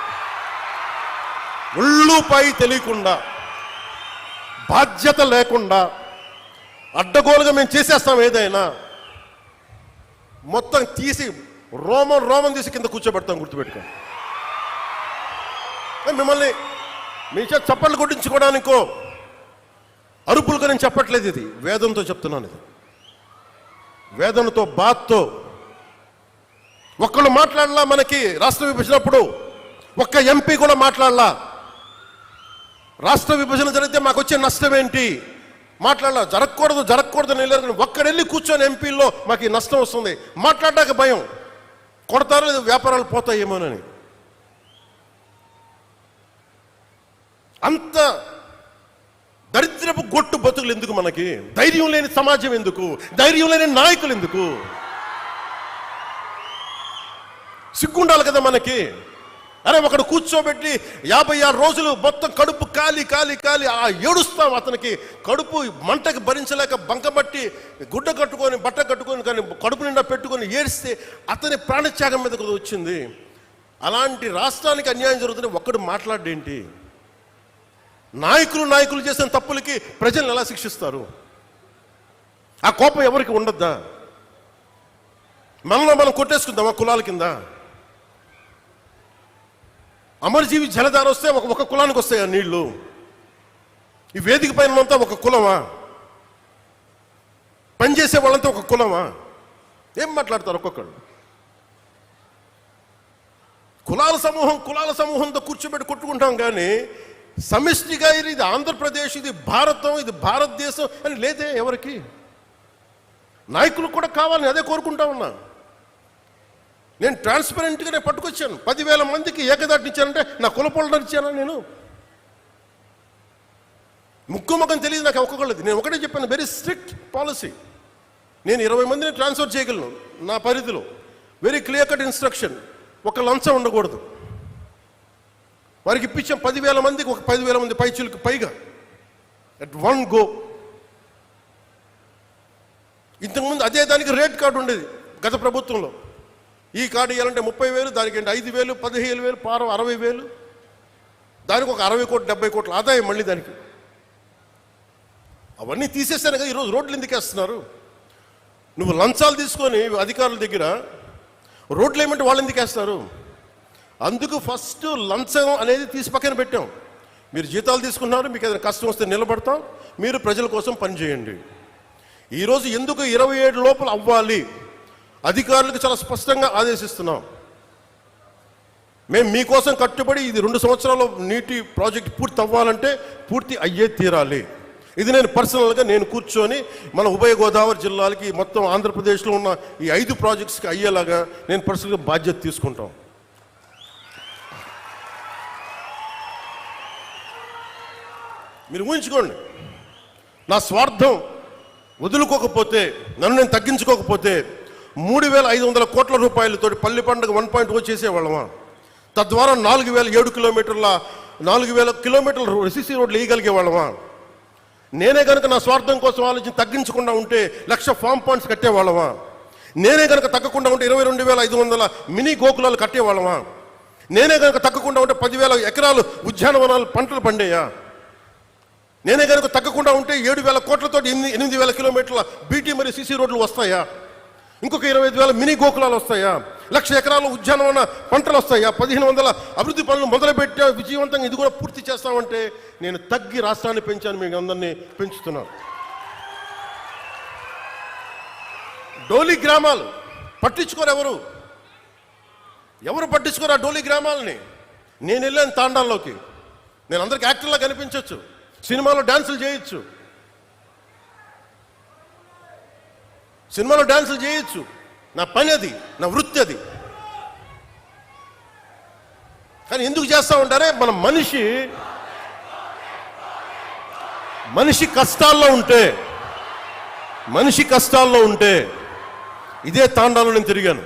ఒళ్ళుపై తెలియకుండా, బాధ్యత లేకుండా, అడ్డగోలుగా మేము చేసేస్తాం ఏదైనా, మొత్తం తీసి రోమం తీసి కింద కూర్చోబెడతాం, గుర్తుపెట్టుకోండి. మిమ్మల్ని మీ చేత చప్పట్లు కొట్టించుకోవడానికో అరుపులుగా నేను చెప్పట్లేదు, ఇది వేదంతో చెప్తున్నాను. ఇది వేదనతో, బాధతో. ఒక్కళ్ళు మాట్లాడలా, మనకి రాష్ట్రం విభజనప్పుడు ఒక్క ఎంపీ కూడా మాట్లాడలా. రాష్ట్ర విభజన జరిగితే మాకు వచ్చే నష్టం ఏంటి మాట్లాడాల. జరగకూడదు వెళ్ళారు. ఒక్కడెళ్ళి కూర్చొని ఎంపీల్లో మాకు ఈ నష్టం వస్తుంది మాట్లాడడానికి భయం, కొడతారో లేదు వ్యాపారాలు పోతాయేమోనని. అంత దరిద్రపు గొట్టు బతుకులు ఎందుకు మనకి? ధైర్యం లేని సమాజం ఎందుకు? ధైర్యం లేని నాయకులు ఎందుకు? సిగ్గుండాలి కదా మనకి. అరే ఒకడు కూర్చోబెట్టి 56 రోజులు మొత్తం కడుపు కాలి ఏడుస్తాం. అతనికి కడుపు మంటకి భరించలేక బంకబట్టి గుడ్డ కట్టుకొని బట్ట కట్టుకొని కానీ కడుపు నిండా పెట్టుకొని ఏడిస్తే అతని ప్రాణత్యాగం మీద వచ్చింది. అలాంటి రాష్ట్రానికి అన్యాయం జరుగుతుంటే ఒక్కడు మాట్లాడేంటి? నాయకులు చేసిన తప్పులకి ప్రజలను ఎలా శిక్షిస్తారు? ఆ కోపం ఎవరికి ఉండద్దా? మనలో మనం కొట్టేసుకుందామా కులాల కింద? అమరజీవి జలధార వస్తే ఒక కులానికి వస్తాయా నీళ్లు? ఈ వేదిక పైన అంతా ఒక కులమా? పనిచేసే వాళ్ళంతా ఒక కులమా? ఏం మాట్లాడతారు ఒక్కొక్కడు? కులాల సమూహంతో కూర్చోబెట్టి కొట్టుకుంటాం కానీ సమిష్టిగా ఇది ఆంధ్రప్రదేశ్, ఇది భారతం, ఇది భారతదేశం అని లేదే ఎవరికి. నాయకులు కూడా కావాలని అదే కోరుకుంటా ఉన్నా. నేను ట్రాన్స్పరెంట్గానే పట్టుకొచ్చాను. 10,000 మందికి ఏకదాటిని ఇచ్చానంటే నా కులపోళ్ళని ఇచ్చానా? నేను ముక్కుముఖం తెలియదు నాకు ఒక్కొక్కళ్ళది. నేను ఒకటే చెప్పాను, వెరీ స్ట్రిక్ట్ పాలసీ. నేను 20 మందిని ట్రాన్స్ఫర్ చేయగలను నా పరిధిలో. Very clear cut instruction. ఒక లంచం ఉండకూడదు. వారికి ఇప్పించాం 10,000 మందికి, ఒక 10,000 మంది పైచులకు పైగా అట్ వన్ గో. ఇంతకుముందు అదే దానికి రేట్ కార్డు ఉండేది గత ప్రభుత్వంలో. ఈ కార్డు ఇవ్వాలంటే 30,000, దానికి 5,000, 15,000, పారం 60,000, దానికి ఒక 60 కోట్లు 70 కోట్ల ఆదాయం మళ్ళీ దానికి. అవన్నీ తీసేస్తాను కదా ఈరోజు రోడ్లు ఎందుకు వేస్తున్నారు? నువ్వు లంచాలు తీసుకొని అధికారుల దగ్గర రోడ్లు ఏమంటే వాళ్ళు ఎందుకు వేస్తారు? అందుకు ఫస్ట్ లంచం అనేది తీసి పక్కన పెట్టాం. మీరు జీతాలు తీసుకున్నారు, మీకు ఏదైనా కష్టం వస్తే నిలబడతాం, మీరు ప్రజల కోసం పనిచేయండి. ఈరోజు ఎందుకు 27 లోపల అవ్వాలి అధికారులకు చాలా స్పష్టంగా ఆదేశిస్తున్నాం. మేము మీకోసం కట్టుబడి ఇది 2 సంవత్సరాల్లో నీటి ప్రాజెక్ట్ పూర్తి అవ్వాలంటే పూర్తి అయ్యే తీరాలి. ఇది నేను పర్సనల్గా నేను కూర్చొని మన ఉభయ గోదావరి జిల్లాలకి మొత్తం ఆంధ్రప్రదేశ్లో ఉన్న ఈ 5 ప్రాజెక్ట్స్కి అయ్యేలాగా నేను పర్సనల్గా బాధ్యత తీసుకుంటాం. మీరు ఊహించుకోండి, నా స్వార్థం వదులుకోకపోతే, నన్ను నేను తగ్గించుకోకపోతే 3,500 కోట్ల రూపాయలతోటి పల్లి పండుగ 1.0 చేసేవాళ్ళమా? తద్వారా 4,007 కిలోమీటర్ల 4,000 కిలోమీటర్ల ఎస్సీసీ రోడ్లు వేయగలిగే వాళ్ళమా? నేనే కనుక నా స్వార్థం కోసం ఆలోచన తగ్గించకుండా ఉంటే 1,00,000 ఫామ్ పాండ్స్ కట్టేవాళ్ళమా? నేనే కనుక తగ్గకుండా ఉంటే 22,500 మినీ గోకులాలు కట్టేవాళ్ళమా? నేనే కనుక తగ్గకుండా ఉంటే 10,000 ఎకరాలు ఉద్యానవనాలు పంటలు పండేయా? నేనే కనుక తగ్గకుండా ఉంటే 7,000 కోట్లతో 8,000 కిలోమీటర్ల బీటీ మరియు సీసీ రోడ్లు వస్తాయా? ఇంకొక 25,000 మినీ గోకులాలు వస్తాయా? 1,00,000 ఎకరాల ఉద్యానవన పంటలు వస్తాయా? 1,500 అభివృద్ధి పనులు మొదలుపెట్టా విజయవంతంగా ఇది కూడా పూర్తి చేస్తామంటే నేను తగ్గి రాష్ట్రాన్ని పెంచాను, మీకు అందరినీ పెంచుతున్నాను. డోలీ గ్రామాలు పట్టించుకోరు ఎవరు పట్టించుకోరు ఆ డోలీ గ్రామాలని. నేను వెళ్ళాను తాండాల్లోకి. నేను అందరికి యాక్టర్లా కనిపించవచ్చు, సినిమాలో డాన్సులు చేయొచ్చు, నా పని అది, నా వృత్తి అది. కానీ ఎందుకు చేస్తా ఉంటారే? మన మనిషి కష్టాల్లో ఉంటే ఇదే తాండాలో నేను తిరిగాను,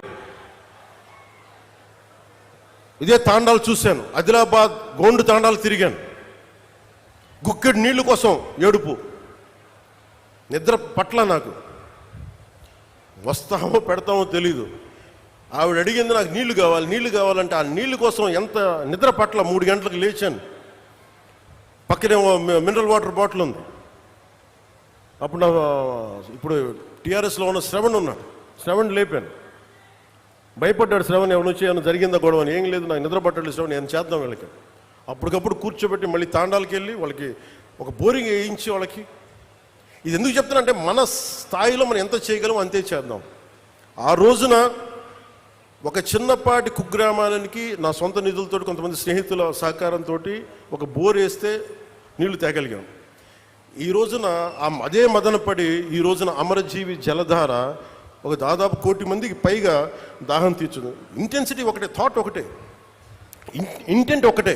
ఇదే తాండాలు చూశాను. ఆదిలాబాద్ గోండు తాండాలు తిరిగాను. గుక్కెడు నీళ్లు కోసం ఏడుపు, నిద్ర పట్ల నాకు. వస్తామో పెడతామో తెలీదు. ఆవిడ అడిగింది నాకు నీళ్లు కావాలంటే ఆ నీళ్లు కోసం ఎంత నిద్ర పట్ల 3 గంటలకు లేచాను. పక్కనే మినరల్ వాటర్ బాటిల్ ఉంది. ఇప్పుడు టీఆర్ఎస్లో ఉన్న శ్రవణ్ ఉన్నాడు. శ్రవణ్ లేపాను. భయపడ్డాడు శ్రవణ్, ఎవరు వచ్చి ఏమైనా జరిగిందా గొడవ అని. ఏం లేదు, నాకు నిద్ర పట్టాడు శ్రవణ్, నేను చేద్దాం వీళ్ళకి. అప్పటికప్పుడు కూర్చోబెట్టి మళ్ళీ తాండాలకి వెళ్ళి వాళ్ళకి ఒక బోరింగ్ వేయించి వాళ్ళకి. ఇది ఎందుకు చెప్తానంటే మన స్థాయిలో మనం ఎంత చేయగలం అంతే చేద్దాం. ఆ రోజున ఒక చిన్నపాటి కుగ్రామానికి నా సొంత నిధులతో కొంతమంది స్నేహితుల సహకారంతో ఒక బోర్ వేస్తే నీళ్లు తేగలిగాం. ఈ రోజున అదే మదనపడి ఈ రోజున అమరజీవి జలధార ఒక దాదాపు 1 కోటి మందికి పైగా దాహం తీర్చుంది. ఇంటెన్సిటీ ఒకటే, థాట్ ఒకటే, ఇంటెంట్ ఒకటే.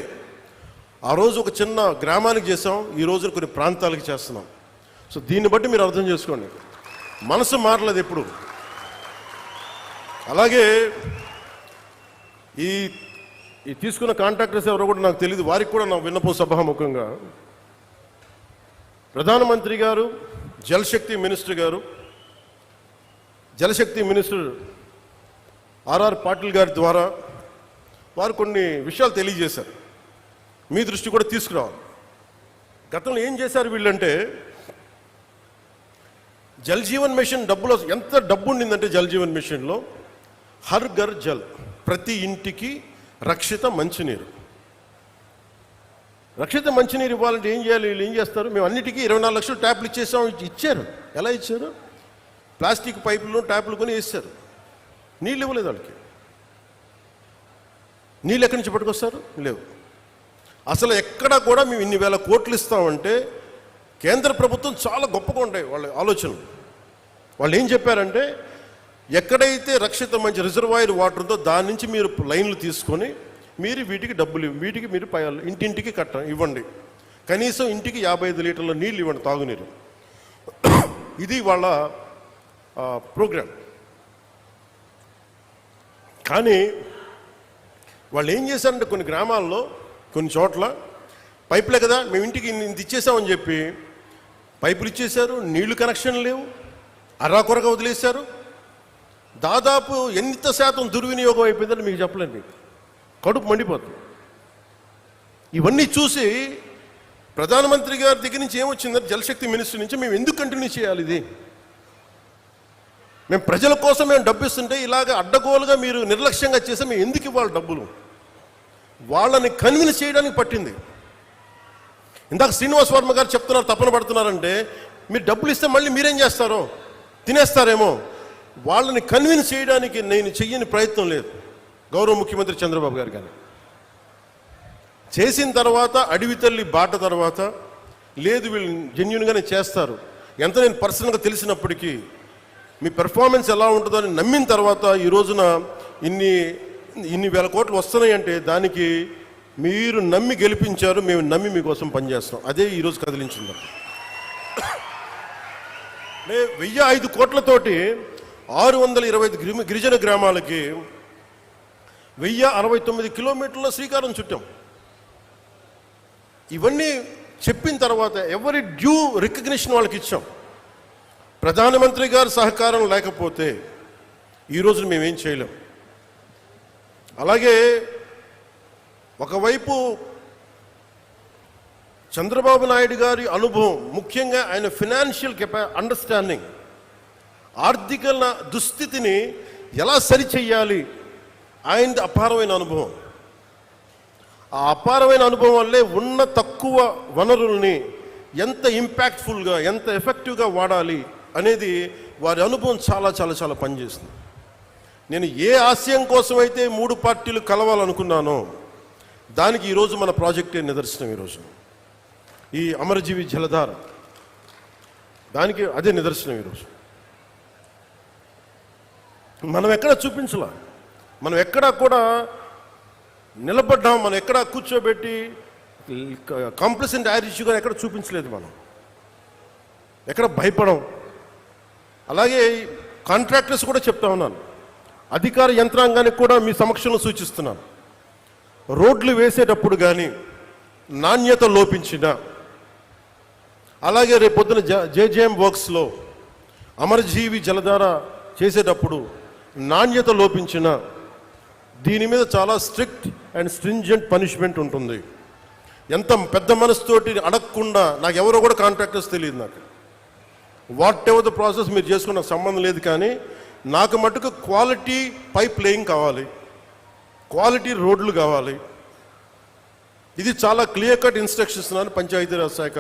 ఆ రోజు ఒక చిన్న గ్రామానికి చేసాం, ఈ రోజున కొన్ని ప్రాంతాలకు చేస్తున్నాం. సో దీన్ని బట్టి మీరు అర్థం చేసుకోండి, మనసు మారలేదు ఎప్పుడు. అలాగే ఈ తీసుకున్న కాంట్రాక్టర్స్ ఎవరో కూడా నాకు తెలియదు, వారికి కూడా నా విన్నపం సభాముఖంగా, ప్రధానమంత్రి గారు, జలశక్తి మినిస్టర్ గారు, జలశక్తి మినిస్టర్ ఆర్ఆర్ పాటిల్ గారి ద్వారా వారు కొన్ని విషయాలు తెలియజేశారు, మీ దృష్టి కూడా తీసుకురావాలి. గతంలో ఏం చేశారు వీళ్ళంటే, జల్ జీవన్ మిషన్ డబ్బులో ఎంత డబ్బు ఉండిందంటే, జల్ జీవన్ మిషన్లో హర్ ఘర్ జల్, ప్రతి ఇంటికి రక్షిత మంచినీరు. రక్షిత మంచినీరు ఇవ్వాలంటే ఏం చేయాలి? వీళ్ళు ఏం చేస్తారు, మేము అన్నిటికీ 24 లక్షలు ట్యాప్లు ఇచ్చేసాం. ఇచ్చారు. ఎలా ఇచ్చారు? ప్లాస్టిక్ పైపులు ట్యాప్లు కొని వేస్తారు. నీళ్ళు ఇవ్వలేదు వాళ్ళకి. నీళ్ళు ఎక్కడి నుంచి పట్టుకొస్తారు? లేవు. అసలు ఎక్కడా కూడా మేము ఇన్ని వేల కోట్లు ఇస్తామంటే, కేంద్ర ప్రభుత్వం చాలా గొప్పగా ఉంటాయి వాళ్ళ ఆలోచనలు. వాళ్ళు ఏం చెప్పారంటే, ఎక్కడైతే రక్షిత మంచి రిజర్వాయర్ వాటర్ ఉందో దాని నుంచి మీరు లైన్లు తీసుకొని మీరు వీటికి డబ్బులు, వీటికి మీరు ఇంటింటికి ఇవ్వండి, కనీసం ఇంటికి 55 లీటర్ల నీళ్ళు ఇవ్వండి, తాగునీరు. ఇది వాళ్ళ ప్రోగ్రాం. కానీ వాళ్ళు ఏం చేశారంటే, కొన్ని గ్రామాల్లో కొన్ని చోట్ల పైపులే కదా మేము ఇంటికి ఇంత ఇచ్చేసామని చెప్పి పైపులు ఇచ్చేశారు, నీళ్లు కనెక్షన్ లేవు, అరాకొరగా వదిలేశారు. దాదాపు ఎంత శాతం దుర్వినియోగం అయిపోయిందని మీకు చెప్పలేండి, కడుపు మండిపోతుంది. ఇవన్నీ చూసి ప్రధానమంత్రి గారి దగ్గర నుంచి ఏమొచ్చిందంటే, జలశక్తి మినిస్టర్ నుంచి, మేము ఎందుకు కంటిన్యూ చేయాలి ఇది? మేము ప్రజల కోసం మేము డబ్బు ఇస్తుంటే ఇలాగ అడ్డగోలుగా మీరు నిర్లక్ష్యంగా చేస్తే మేము ఎందుకు ఇవ్వాలి డబ్బులు? వాళ్ళని కన్విన్స్ చేయడానికి పట్టింది. ఇందాక శ్రీనివాస్ వర్మ గారు చెప్తున్నారు, తపన పడుతున్నారంటే, మీరు డబ్బులు ఇస్తే మళ్ళీ మీరేం చేస్తారో, తినేస్తారేమో. వాళ్ళని కన్విన్స్ చేయడానికి నేను చెయ్యని ప్రయత్నం లేదు. గౌరవ ముఖ్యమంత్రి చంద్రబాబు గారు కానీ చేసిన తర్వాత, అడవి తల్లి బాట తర్వాత, లేదు వీళ్ళు జెన్యూన్గానే చేస్తారు, ఎంత నేను పర్సనల్గా తెలిసినప్పటికీ మీ పెర్ఫార్మెన్స్ ఎలా ఉంటుందో అని నమ్మిన తర్వాత ఈ రోజున ఇన్ని వేల కోట్లు వస్తున్నాయి అంటే, దానికి మీరు నమ్మి గెలిపించారు, మేము నమ్మి మీకోసం పనిచేస్తాం. అదే ఈరోజు కదిలించింది. 1005 కోట్లతోటి 625 గిరిజన గ్రామాలకి 1069 కిలోమీటర్ల శ్రీకారం చుట్టాం. ఇవన్నీ చెప్పిన తర్వాత ఎవరి డ్యూ రికగ్నిషన్ వాళ్ళకి ఇచ్చాం. ప్రధానమంత్రి గారి సహకారం లేకపోతే ఈరోజు మేమేం చేయలేం. అలాగే ఒకవైపు చంద్రబాబు నాయుడు గారి అనుభవం, ముఖ్యంగా ఆయన ఫినాన్షియల్ అండర్స్టాండింగ్, ఆర్థిక దుస్థితిని ఎలా సరిచెయ్యాలి, ఆయనది అపారమైన అనుభవం. ఆ అపారమైన అనుభవం వల్లే ఉన్న తక్కువ వనరుల్ని ఎంత ఇంపాక్ట్ఫుల్గా, ఎంత ఎఫెక్టివ్గా వాడాలి అనేది వారి అనుభవం చాలా చాలా చాలా పనిచేస్తుంది. నేను ఏ ఆశయం కోసమైతే 3 పార్టీలు కలవాలనుకున్నానో దానికి ఈరోజు మన ప్రాజెక్టే నిదర్శనం. ఈరోజు ఈ అమరజీవి జలధార దానికి అదే నిదర్శనం. ఈరోజు మనం ఎక్కడ చూపించలా, మనం ఎక్కడా కూడా నిలబడ్డాం, మనం ఎక్కడ కూర్చోబెట్టి కాంప్లసెంట్ యాటిట్యూడ్గా ఎక్కడ చూపించలేదు, మనం ఎక్కడ భయపడం. అలాగే కాంట్రాక్టర్స్ కూడా చెప్తా ఉన్నాను, అధికార యంత్రాంగానికి కూడా మీ సమక్షంలో సూచిస్తున్నాను, రోడ్లు వేసేటప్పుడు కానీ నాణ్యత లోపించిన, అలాగే రేపొద్దున జేజేఎం వర్క్స్లో అమరజీవి జలధార చేసేటప్పుడు నాణ్యత లోపించిన, దీని మీద చాలా స్ట్రిక్ట్ అండ్ స్ట్రింజెంట్ పనిష్మెంట్ ఉంటుంది. ఎంత పెద్ద మనసుతోటి అడగకుండా, నాకు ఎవరో కూడా కాంట్రాక్టర్స్ తెలియదు, నాకు వాట్ ఎవర్ ద ప్రాసెస్ మీరు చేసుకున్న సంబంధం లేదు, కానీ నాకు మటుకు క్వాలిటీ పైప్ లేయింగ్ కావాలి, క్వాలిటీ రోడ్లు కావాలి. ఇది చాలా క్లియర్ కట్ ఇన్స్ట్రక్షన్స్ ఇస్తున్నాను పంచాయతీరాజ్ శాఖ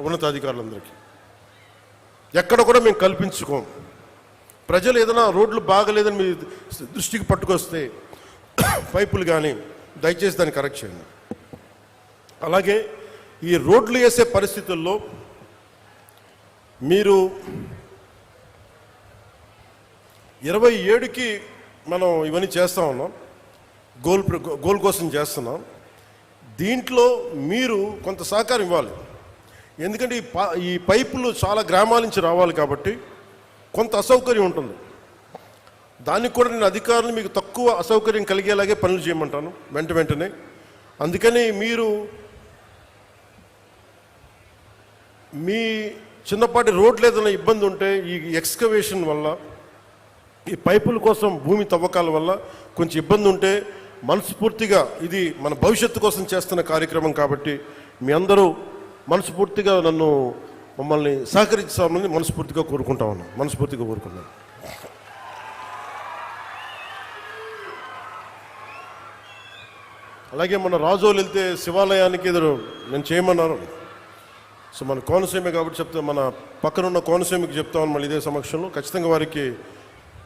ఉన్నతాధికారులందరికీ. ఎక్కడ కూడా మేము కల్పించుకోం. ప్రజలు ఏదైనా రోడ్లు బాగలేదని మీ దృష్టికి పట్టుకొస్తే పైపులు కానీ దయచేసి దాన్ని కరెక్ట్ చేయండి. అలాగే ఈ రోడ్లు వేసే పరిస్థితుల్లో మీరు 27కి మనం ఇవన్నీ చేస్తూ ఉన్నాం, గోల్ కోసం చేస్తున్నాం. దీంట్లో మీరు కొంత సహకారం ఇవ్వాలి. ఎందుకంటే ఈ పైపులు చాలా గ్రామాల నుంచి రావాలి కాబట్టి కొంత అసౌకర్యం ఉంటుంది. దానికి కూడా నేను అధికారులు మీకు తక్కువ అసౌకర్యం కలిగేలాగే పనులు చేయమంటాను వెంటనే. అందుకని మీరు మీ చిన్నపాటి రోడ్లు ఏదైనా ఇబ్బంది ఉంటే ఈ ఎక్స్కవేషన్ వల్ల, ఈ పైపుల కోసం భూమి తవ్వకాల వల్ల కొంచెం ఇబ్బంది ఉంటే మనస్ఫూర్తిగా ఇది మన భవిష్యత్తు కోసం చేస్తున్న కార్యక్రమం కాబట్టి మీ అందరూ మనస్ఫూర్తిగా మమ్మల్ని సహకరించాలని మనస్ఫూర్తిగా కోరుకుంటున్నాను. అలాగే మన రాజోలు వెళ్తే శివాలయానికి నేను చేయమన్నారు. సో మన కోనసీమ కాబట్టి చెప్తే మన పక్కనున్న కోనసీమకి చెప్తామని మళ్ళీ ఇదే సమక్షంలో ఖచ్చితంగా వారికి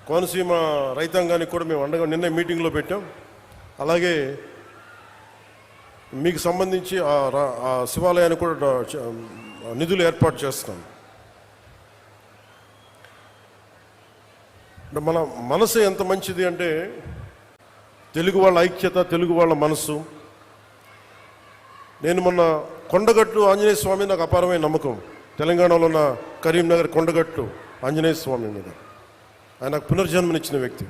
కోనసీమ రైతాంగానికి కూడా మేము అండగా నిన్న మీటింగ్లో పెట్టాం. అలాగే మీకు సంబంధించి ఆ శివాలయానికి కూడా నిధులు ఏర్పాటు చేస్తాం. మన మనసు ఎంత మంచిది అంటే తెలుగు వాళ్ళ ఐక్యత, తెలుగు వాళ్ళ మనసు. నేను మొన్న కొండగట్టు ఆంజనేయ స్వామి నాకు అపారమైన నమ్మకం. తెలంగాణలో ఉన్న కరీంనగర్ కొండగట్టు ఆంజనేయ స్వామి మీద ఆయన పునర్జన్మనిచ్చిన వ్యక్తి.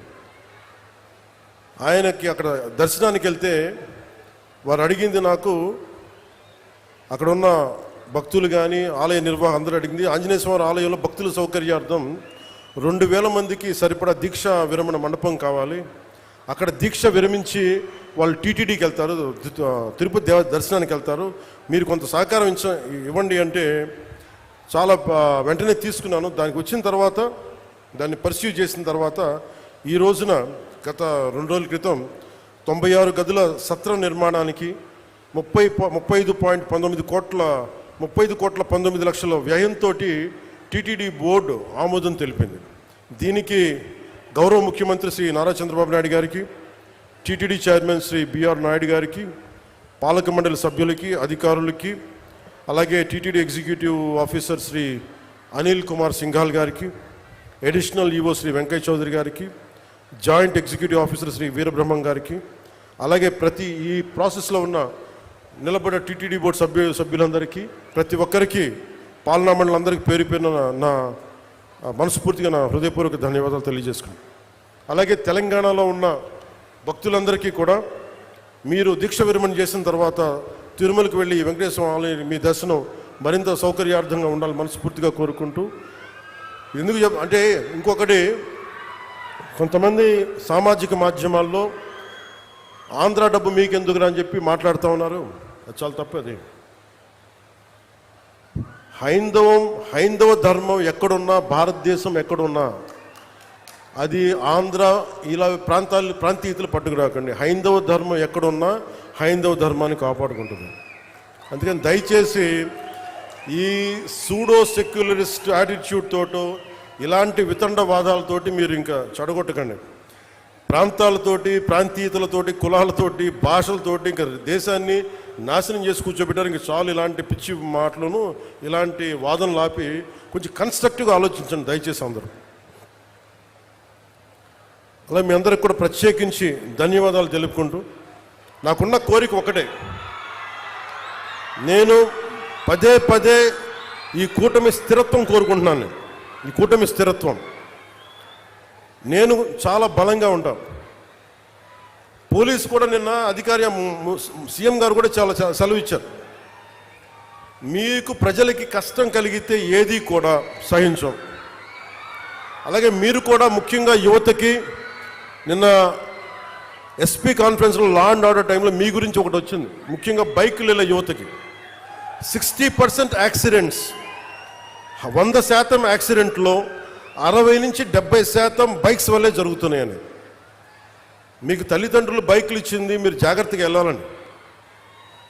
ఆయనకి అక్కడ దర్శనానికి వెళ్తే వారు అడిగింది, నాకు అక్కడ ఉన్న భక్తులు కానీ ఆలయ నిర్వాహకులు అందరూ అడిగింది, ఆంజనేయ స్వామి ఆలయంలో భక్తుల సౌకర్యార్థం 2000 మందికి సరిపడా దీక్ష విరమణ మండపం కావాలి. అక్కడ దీక్ష విరమించి వాళ్ళు టీటీడీకి వెళ్తారు, తిరుపతి దర్శనానికి వెళ్తారు, మీరు కొంత సహకారం ఇవ్వండి అంటే చాలా వెంటనే తీసుకున్నాను. దానికి వచ్చిన తర్వాత దాన్ని పర్స్యూ చేసిన తర్వాత ఈ రోజున గత 2 రోజుల క్రితం 96 గదుల సత్రం నిర్మాణానికి 35.19 కోట్ల 35 లక్షల వ్యయంతో టీటీడీ బోర్డు ఆమోదం తెలిపింది. దీనికి గౌరవ ముఖ్యమంత్రి శ్రీ నారా చంద్రబాబు నాయుడు గారికి, TTD chairman Shri BR Naidu గారికి, పాలక మండలి సభ్యులకి, అధికారులకి, అలాగే TTD executive officer Shri Anil Kumar Singhal గారికి, అడిషనల్ ఈవో శ్రీ వెంకయ్య చౌదరి గారికి, joint executive officer Shri Veerabrahmam గారికి, అలాగే ప్రతి ఈ ప్రాసెస్లో ఉన్న నిలబడిన టీటీడీ బోర్డు సభ్యులందరికీ, ప్రతి ఒక్కరికి, పాలనా మండలందరికీ పేరు పేరున నా మనస్ఫూర్తిగా నా హృదయపూర్వక ధన్యవాదాలు తెలియజేసుకున్నాను. అలాగే తెలంగాణలో ఉన్న భక్తులందరికీ కూడా మీరు దీక్ష విరమణ చేసిన తర్వాత తిరుమలకు వెళ్ళి వెంకటేశ్వర ఆలయం మీ దర్శనం మరింత సౌకర్యార్థంగా ఉండాలి మనస్ఫూర్తిగా కోరుకుంటూ. ఎందుకు అంటే ఇంకొకటి, కొంతమంది సామాజిక మాధ్యమాల్లో ఆంధ్ర డబ్బు మీకెందుకురా అని చెప్పి మాట్లాడుతూ ఉన్నారు. అది చాలా తప్పది. హైందవ ధర్మం ఎక్కడున్నా, భారతదేశం ఎక్కడున్నా, అది ఆంధ్ర ఇలా ప్రాంతీయతలు పట్టుకురాకండి. హైందవ ధర్మం ఎక్కడున్నా హైందవ ధర్మాన్ని కాపాడుకుంటుంది. అందుకని దయచేసి ఈ సూడో సెక్యులరిస్ట్ యాటిట్యూడ్ తోటో ఇలాంటి వితండవాదాలతోటి మీరు ఇంకా చెడగొట్టకండి. ప్రాంతాలతోటి, ప్రాంతీయతలతోటి, కులాలతోటి, భాషలతోటి ఇంకా దేశాన్ని నాశనం చేసి కూర్చోబెట్టారు. ఇంక చాలు ఇలాంటి పిచ్చి మాటలను, ఇలాంటి వాదనలు ఆపి కొంచెం కన్స్ట్రక్టివ్గా ఆలోచించండి దయచేసి అందరూ. అలా మీ అందరికి కూడా ప్రత్యేకించి ధన్యవాదాలు తెలుపుకుంటూ, నాకున్న కోరిక ఒకటే, నేను పదే ఈ కూటమి స్థిరత్వం కోరుకుంటున్నాను. ఈ కూటమి స్థిరత్వం, నేను చాలా బలంగా ఉంటాను. పోలీసు కూడా నిన్న అధికారి సీఎం గారు కూడా చాలా సెలవు ఇచ్చారు. మీకు ప్రజలకి కష్టం కలిగితే ఏది కూడా సహించం. అలాగే మీరు కూడా ముఖ్యంగా యువతకి, నిన్న ఎస్పీ కాన్ఫరెన్స్లో లా అండ్ ఆర్డర్ టైంలో మీ గురించి ఒకటి వచ్చింది. ముఖ్యంగా బైకులు వెళ్ళే యువతకి 60% యాక్సిడెంట్స్, 100% యాక్సిడెంట్లో 60 నుంచి 70% బైక్స్ వల్లే జరుగుతున్నాయని. మీకు తల్లిదండ్రులు బైకులు ఇచ్చింది, మీరు జాగ్రత్తగా వెళ్ళాలండి.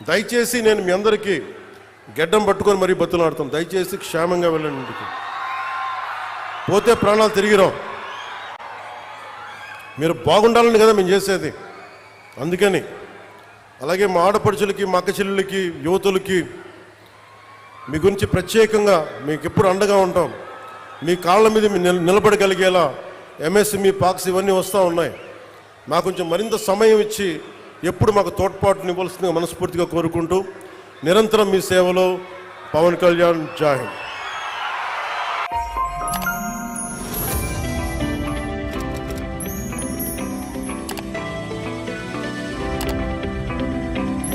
దయచేసి నేను మీ అందరికీ గెడ్డం పట్టుకొని మరీ బతులాడుతాం, దయచేసి క్షేమంగా వెళ్ళండి ఇంటికి. పోతే ప్రాణాలు తిరిగిరావు. మీరు బాగుండాలని కదా మేము చేసేది. అందుకని అలాగే మా ఆడపడుచులకి, మా అక్క చెల్లెలకి, యువతులకి మీ గురించి ప్రత్యేకంగా మీకు ఎప్పుడు అండగా ఉంటాం. మీ కాళ్ళ మీద నిలబడగలిగేలా ఎంఎస్ఎంఈ పాక్స్ ఇవన్నీ వస్తూ ఉన్నాయి. మాకు కొంచెం మరింత సమయం ఇచ్చి ఎప్పుడు మాకు తోడ్పాటునివ్వాల్సిందిగా మనస్ఫూర్తిగా కోరుకుంటూ నిరంతరం మీ సేవలో పవన్ కళ్యాణ్. జై హింద్.